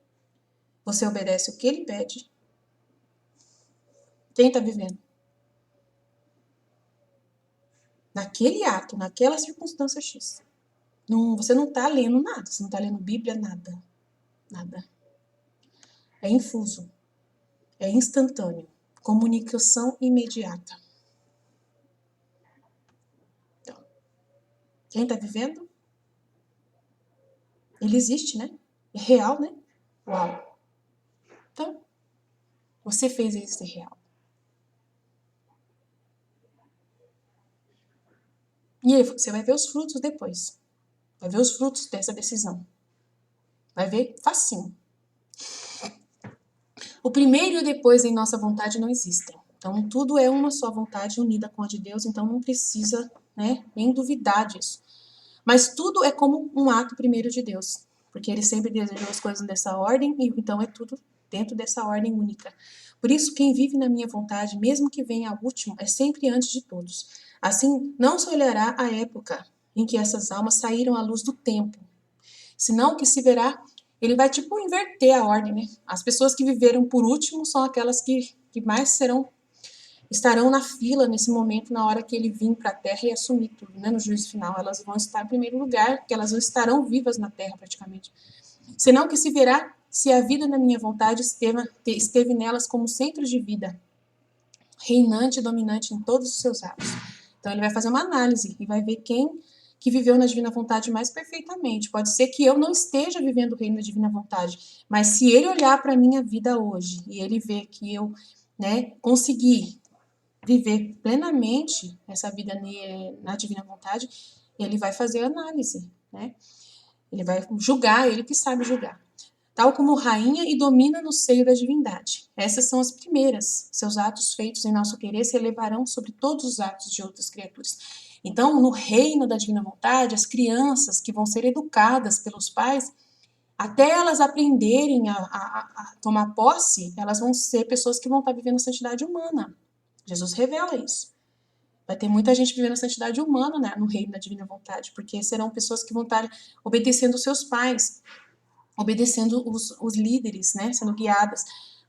você obedece o que ele pede. Quem está vivendo? Naquele ato, naquela circunstância X. Não, você não está lendo nada, você não está lendo Bíblia, nada. Nada. É infuso. É instantâneo. Comunicação imediata. Então, quem está vivendo, ele existe, né? É real, né? Uau. Então, você fez ele ser real. E aí, você vai ver os frutos depois. Vai ver os frutos dessa decisão. Vai ver facinho. O primeiro e o depois em nossa vontade não existem. Então, tudo é uma só vontade unida com a de Deus, então não precisa, né, nem duvidar disso. Mas tudo é como um ato primeiro de Deus, porque ele sempre desejou as coisas dessa ordem, e então é tudo dentro dessa ordem única. Por isso, quem vive na minha vontade, mesmo que venha a último, é sempre antes de todos. Assim, não se olhará a época em que essas almas saíram à luz do tempo, senão que se verá, ele vai tipo inverter a ordem, né? As pessoas que viveram por último são aquelas que mais estarão na fila nesse momento, na hora que ele vir para a Terra e assumir tudo, né? No juízo final, elas vão estar em primeiro lugar, porque elas estarão vivas na Terra praticamente. Senão que se verá se a vida na minha vontade esteve nelas como centro de vida, reinante e dominante em todos os seus atos. Então ele vai fazer uma análise e vai ver quem que viveu na divina vontade mais perfeitamente. Pode ser que eu não esteja vivendo o reino da divina vontade, mas se ele olhar para a minha vida hoje e ele ver que eu, né, consegui viver plenamente essa vida na divina vontade, ele vai fazer análise, né? Ele vai julgar, ele que sabe julgar. Tal como rainha e domina no seio da divindade. Essas são as primeiras. Seus atos feitos em nosso querer se elevarão sobre todos os atos de outras criaturas. Então, no reino da divina vontade, as crianças que vão ser educadas pelos pais, até elas aprenderem a tomar posse, elas vão ser pessoas que vão estar vivendo a santidade humana. Jesus revela isso. Vai ter muita gente vivendo a santidade humana, né, no reino da divina vontade, porque serão pessoas que vão estar obedecendo os seus pais, obedecendo os líderes, né, sendo guiadas,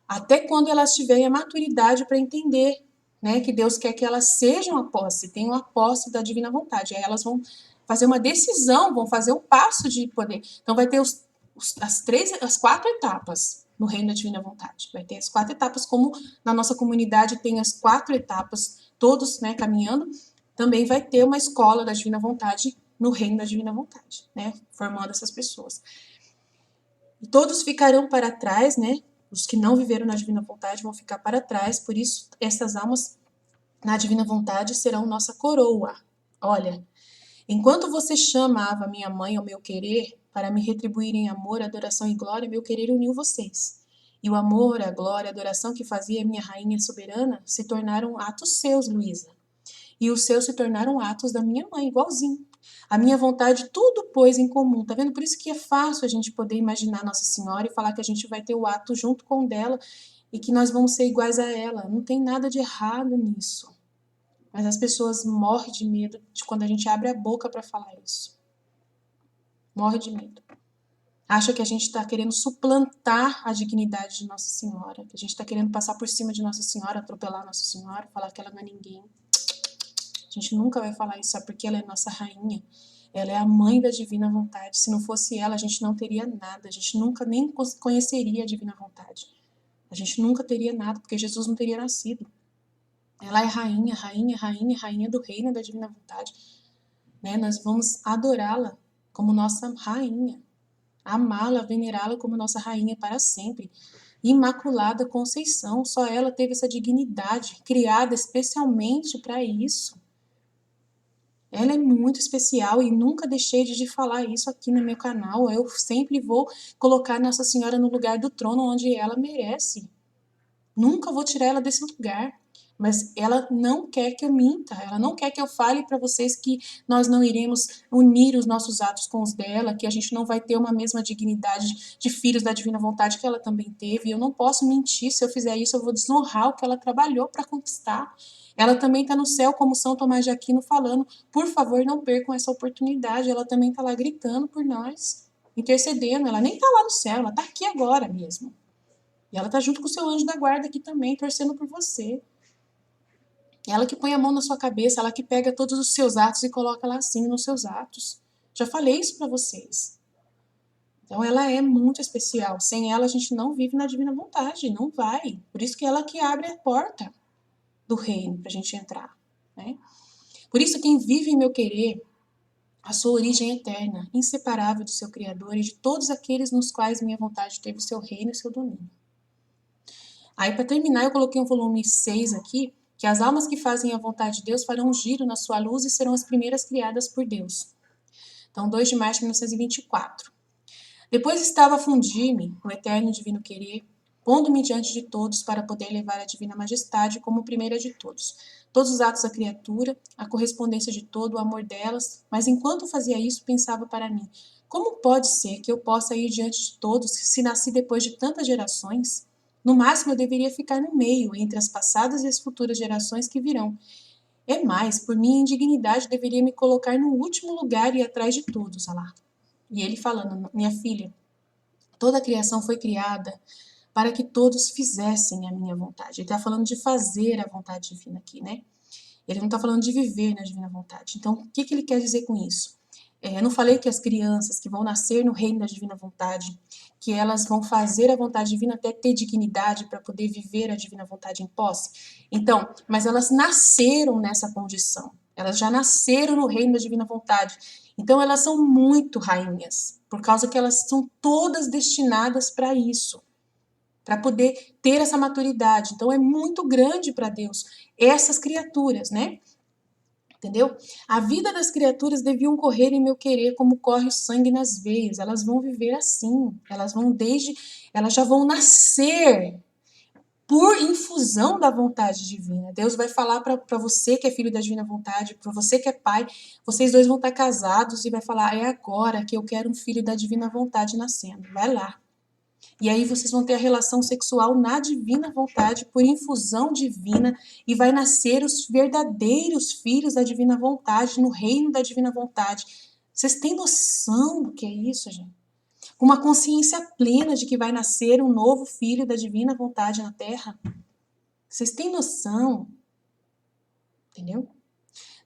até quando elas tiverem a maturidade para entender, né, que Deus quer que elas sejam a posse, tenham a posse da divina vontade. Aí elas vão fazer uma decisão, vão fazer um passo de poder. Então vai ter as 4 etapas no reino da divina vontade. Vai ter as 4 etapas, como na nossa comunidade tem as 4 etapas, todos, né, caminhando. Também vai ter uma escola da divina vontade no reino da divina vontade, né, formando essas pessoas. E todos ficarão para trás, né? Os que não viveram na divina vontade vão ficar para trás, por isso essas almas na divina vontade serão nossa coroa. Olha, enquanto você chamava minha mãe ao meu querer, para me retribuir em amor, adoração e glória, meu querer uniu vocês. E o amor, a glória, a adoração que fazia minha rainha soberana se tornaram atos seus, Luísa. E os seus se tornaram atos da minha mãe, igualzinho. A minha vontade tudo pôs em comum, tá vendo? Por isso que é fácil a gente poder imaginar Nossa Senhora e falar que a gente vai ter o ato junto com o dela e que nós vamos ser iguais a ela. Não tem nada de errado nisso. Mas as pessoas morrem de medo de quando a gente abre a boca para falar isso. Morre de medo. Acha que a gente está querendo suplantar a dignidade de Nossa Senhora, que a gente está querendo passar por cima de Nossa Senhora, atropelar Nossa Senhora, falar que ela não é ninguém. A gente nunca vai falar isso, sabe? Porque ela é nossa rainha. Ela é a mãe da divina vontade. Se não fosse ela, a gente não teria nada. A gente nunca nem conheceria a divina vontade. A gente nunca teria nada, porque Jesus não teria nascido. Ela é rainha, rainha, rainha, rainha do reino da divina vontade. Né? Nós vamos adorá-la como nossa rainha. Amá-la, venerá-la como nossa rainha para sempre. Imaculada Conceição, só ela teve essa dignidade, criada especialmente para isso. Ela é muito especial e nunca deixei de falar isso aqui no meu canal. Eu sempre vou colocar Nossa Senhora no lugar do trono onde ela merece. Nunca vou tirar ela desse lugar. Mas ela não quer que eu minta, ela não quer que eu fale para vocês que nós não iremos unir os nossos atos com os dela, que a gente não vai ter uma mesma dignidade de filhos da divina vontade que ela também teve. Eu não posso mentir, se eu fizer isso eu vou desonrar o que ela trabalhou para conquistar. Ela também está no céu, como São Tomás de Aquino, falando, por favor, não percam essa oportunidade. Ela também está lá gritando por nós, intercedendo. Ela nem está lá no céu, ela está aqui agora mesmo. E ela está junto com o seu anjo da guarda aqui também, torcendo por você. Ela que põe a mão na sua cabeça, ela que pega todos os seus atos e coloca lá assim nos seus atos. Já falei isso para vocês. Então ela é muito especial. Sem ela a gente não vive na divina vontade, não vai. Por isso que ela que abre a porta do reino para a gente entrar, né? Por isso quem vive em meu querer, a sua origem eterna, inseparável do seu Criador e de todos aqueles nos quais minha vontade teve o seu reino e o seu domínio. Aí, para terminar, eu coloquei um volume 6 aqui, que as almas que fazem a vontade de Deus farão um giro na sua luz e serão as primeiras criadas por Deus. Então, 2 de março de 1924. Depois estava a fundir-me no eterno divino querer, pondo-me diante de todos para poder levar a divina majestade como primeira de todos. Todos os atos da criatura, a correspondência de todo, o amor delas, mas enquanto fazia isso, pensava para mim, como pode ser que eu possa ir diante de todos se nasci depois de tantas gerações? No máximo, eu deveria ficar no meio, entre as passadas e as futuras gerações que virão. É mais, por minha indignidade, deveria me colocar no último lugar e atrás de todos, olha lá. E ele falando, minha filha, toda a criação foi criada para que todos fizessem a minha vontade. Ele está falando de fazer a vontade divina aqui, né? Ele não está falando de viver na divina vontade. Então, o que ele quer dizer com isso? Eu não falei que as crianças que vão nascer no reino da divina vontade, que elas vão fazer a vontade divina até ter dignidade para poder viver a divina vontade em posse? Então, mas elas nasceram nessa condição. Elas já nasceram no reino da divina vontade. Então, elas são muito rainhas, por causa que elas são todas destinadas para isso, para poder ter essa maturidade. Então, é muito grande para Deus essas criaturas, né? Entendeu? A vida das criaturas deviam correr em meu querer como corre o sangue nas veias. Elas vão viver assim. Elas já vão nascer por infusão da vontade divina. Deus vai falar para você que é filho da divina vontade, para você que é pai, vocês dois vão estar casados e vai falar, é agora que eu quero um filho da divina vontade nascendo. Vai lá. E aí vocês vão ter a relação sexual na divina vontade, por infusão divina, e vai nascer os verdadeiros filhos da divina vontade, no reino da divina vontade. Vocês têm noção do que é isso, gente? Com uma consciência plena de que vai nascer um novo filho da divina vontade na Terra? Vocês têm noção? Entendeu?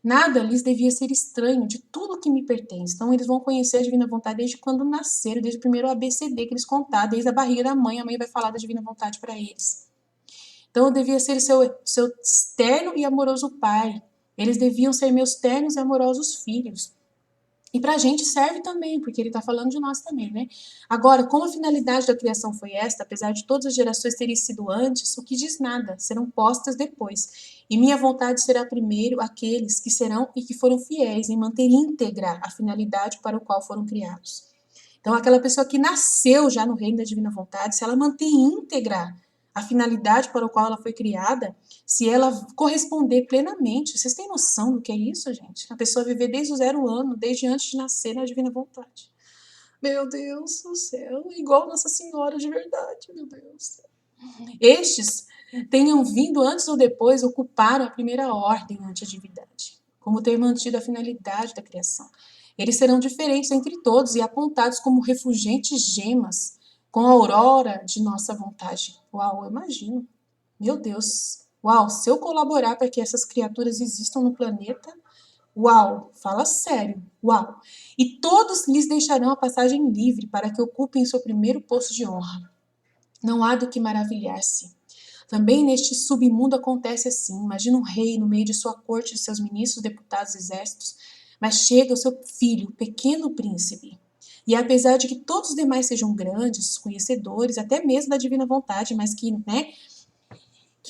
Nada lhes devia ser estranho de tudo que me pertence. Então, eles vão conhecer a divina vontade desde quando nasceram, desde o primeiro ABCD que eles contaram, desde a barriga da mãe. A mãe vai falar da divina vontade para eles. Então, eu devia ser seu terno e amoroso pai. Eles deviam ser meus ternos e amorosos filhos. E para a gente serve também, porque ele está falando de nós também, né? Agora, como a finalidade da criação foi esta, apesar de todas as gerações terem sido antes, o que diz nada, serão postas depois. E minha vontade será primeiro aqueles que serão e que foram fiéis em manter íntegra a finalidade para o qual foram criados. Então, aquela pessoa que nasceu já no reino da divina vontade, se ela mantém íntegra a finalidade para o qual ela foi criada, se ela corresponder plenamente, vocês têm noção do que é isso, gente? A pessoa viver desde o 0 ano, desde antes de nascer na divina vontade. Meu Deus do céu, igual Nossa Senhora de verdade, meu Deus. Estes tenham vindo antes ou depois, ocuparam a primeira ordem ante a divindade, como ter mantido a finalidade da criação. Eles serão diferentes entre todos e apontados como refulgentes gemas, com a aurora de nossa vontade. Uau, eu imagino. Meu Deus. Uau, se eu colaborar para que essas criaturas existam no planeta, uau, fala sério, uau. E todos lhes deixarão a passagem livre para que ocupem seu primeiro posto de honra. Não há do que maravilhar-se. Também neste submundo acontece assim. Imagina um rei no meio de sua corte, de seus ministros, deputados, exércitos, mas chega o seu filho, pequeno príncipe. E apesar de que todos os demais sejam grandes, conhecedores, até mesmo da divina vontade, mas que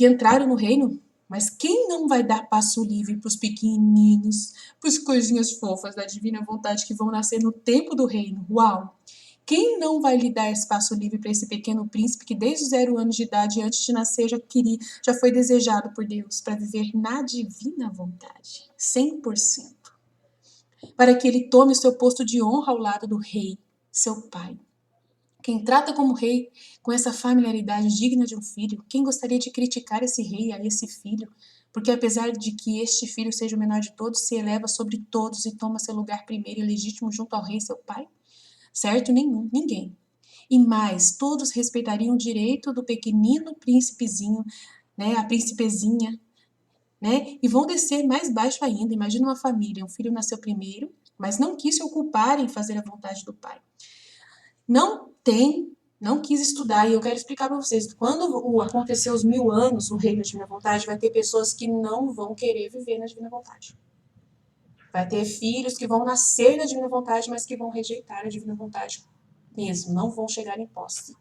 entraram no reino, mas quem não vai dar passo livre para os pequenininhos, para as coisinhas fofas da divina vontade que vão nascer no tempo do reino? Uau! Quem não vai lhe dar espaço livre para esse pequeno príncipe que desde os 0 anos de idade, antes de nascer, já foi desejado por Deus para viver na divina vontade, 100%? Para que ele tome o seu posto de honra ao lado do rei, seu pai. Quem trata como rei com essa familiaridade digna de um filho, quem gostaria de criticar esse rei a esse filho? Porque apesar de que este filho seja o menor de todos, se eleva sobre todos e toma seu lugar primeiro e legítimo junto ao rei, seu pai? Certo? Nenhum, ninguém. E mais, todos respeitariam o direito do pequenino príncipezinho, né, a principezinha, né, e vão descer mais baixo ainda. Imagina uma família, um filho nasceu primeiro, mas não quis se ocupar em fazer a vontade do Pai. Não quis estudar, e eu quero explicar para vocês, quando acontecer os 1000 anos no reino da divina vontade, vai ter pessoas que não vão querer viver na divina vontade. Vai ter filhos que vão nascer na divina vontade, mas que vão rejeitar a divina vontade mesmo, não vão chegar em posse.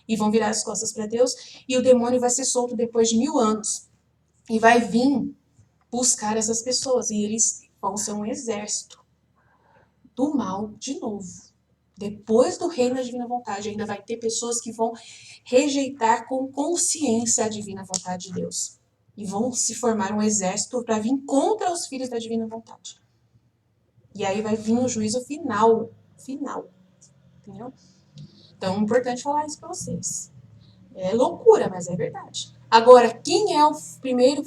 E vão virar as costas para Deus, e o demônio vai ser solto depois de 1000 anos. E vai vir buscar essas pessoas, e eles vão ser um exército do mal de novo. Depois do reino da divina vontade, ainda vai ter pessoas que vão rejeitar com consciência a divina vontade de Deus. E vão se formar um exército para vir contra os filhos da divina vontade. E aí vai vir o juízo final. Entendeu? Então é importante falar isso para vocês. É loucura, mas é verdade. Agora, quem é o primeiro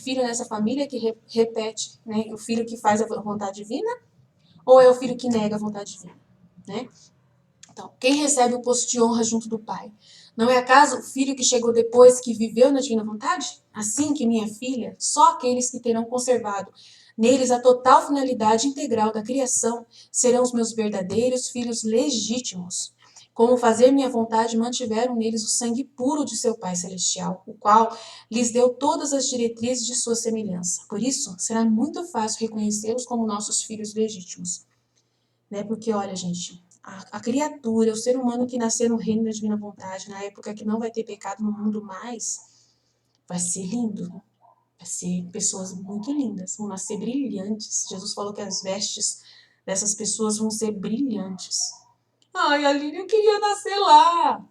filho nessa família que repete, né? O filho que faz a vontade divina? Ou é o filho que nega a vontade divina? Né? Então, quem recebe o posto de honra junto do pai? Não é acaso o filho que chegou depois que viveu na divina vontade? Assim que minha filha, só aqueles que terão conservado neles a total finalidade integral da criação serão os meus verdadeiros filhos legítimos. Como fazer minha vontade, mantiveram neles o sangue puro de seu Pai Celestial, o qual lhes deu todas as diretrizes de sua semelhança. Por isso, será muito fácil reconhecê-los como nossos filhos legítimos. Né? Porque, olha, gente, a criatura, o ser humano que nascer no reino da divina vontade, na época que não vai ter pecado no mundo mais, vai ser lindo. Vai ser pessoas muito lindas, vão nascer brilhantes. Jesus falou que as vestes dessas pessoas vão ser brilhantes. Ai, Aline, eu queria nascer lá.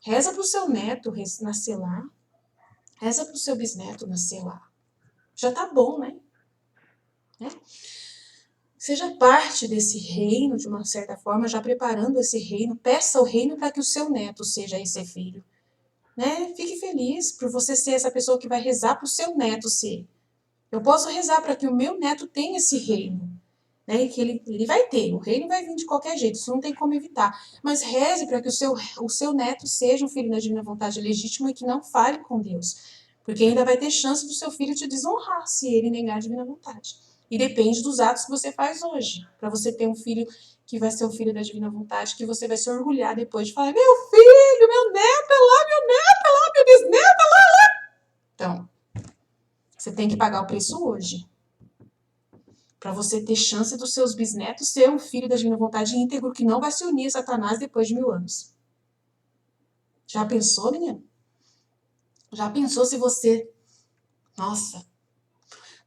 Reza pro seu neto nascer lá. Reza pro seu bisneto nascer lá. Já tá bom, né? Seja parte desse reino, de uma certa forma, já preparando esse reino. Peça ao reino para que o seu neto seja esse filho. Né? Fique feliz por você ser essa pessoa que vai rezar para o seu neto ser. Eu posso rezar para que o meu neto tenha esse reino. Né? Que ele vai ter, o reino vai vir de qualquer jeito, isso não tem como evitar. Mas reze para que o seu neto seja um filho da divina vontade legítimo e que não fale com Deus. Porque ainda vai ter chance do seu filho te desonrar se ele negar a divina vontade. E depende dos atos que você faz hoje. Para você ter um filho que vai ser o filho da divina vontade, que você vai se orgulhar depois de falar: meu filho, meu neto é lá, meu bisneto é lá. Então, você tem que pagar o preço hoje. Para você ter chance dos seus bisnetos ser um filho da divina vontade íntegro que não vai se unir a Satanás depois de 1000 anos. Já pensou, menino? Já pensou se você... Nossa...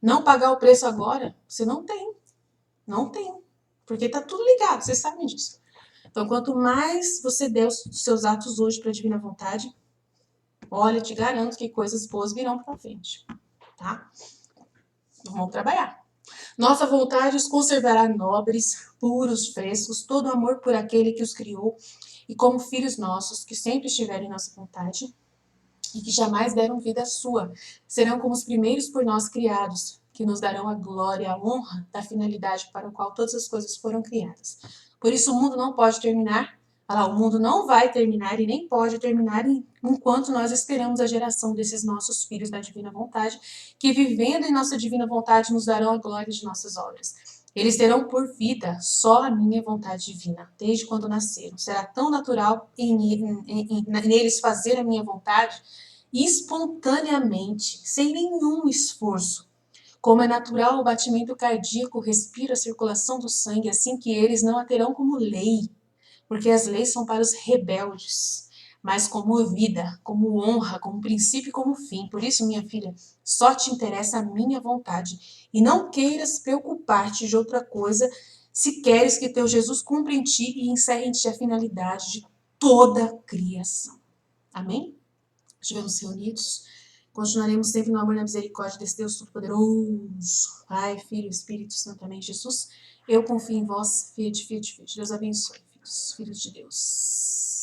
Não pagar o preço agora, você não tem. Não tem. Porque tá tudo ligado, vocês sabem disso. Então, quanto mais você der os seus atos hoje para a divina vontade, olha, te garanto que coisas boas virão para frente. Tá? Vamos trabalhar. Nossa vontade os conservará nobres, puros, frescos, todo amor por aquele que os criou, e como filhos nossos, que sempre estiverem em nossa vontade, e que jamais deram vida sua, serão como os primeiros por nós criados, que nos darão a glória e a honra da finalidade para a qual todas as coisas foram criadas. Por isso o mundo não pode terminar, o mundo não vai terminar e nem pode terminar enquanto nós esperamos a geração desses nossos filhos da divina vontade, que vivendo em nossa divina vontade nos darão a glória de nossas obras. Eles terão por vida só a minha vontade divina, desde quando nasceram. Será tão natural neles fazer a minha vontade espontaneamente, sem nenhum esforço. Como é natural o batimento cardíaco, respira a circulação do sangue, assim que eles não a terão como lei, porque as leis são para os rebeldes, mas como vida, como honra, como princípio e como fim. Por isso, minha filha, só te interessa a minha vontade, e não queiras preocupar-te de outra coisa, se queres que teu Jesus cumpra em ti e encerre em ti a finalidade de toda a criação. Amém? Estivemos reunidos, continuaremos sempre no amor e na misericórdia desse Deus Todo-Poderoso, Pai, Filho, Espírito Santo, amém, Jesus. Eu confio em vós, fiat, fiat, fiat. Deus abençoe, filhos de Deus.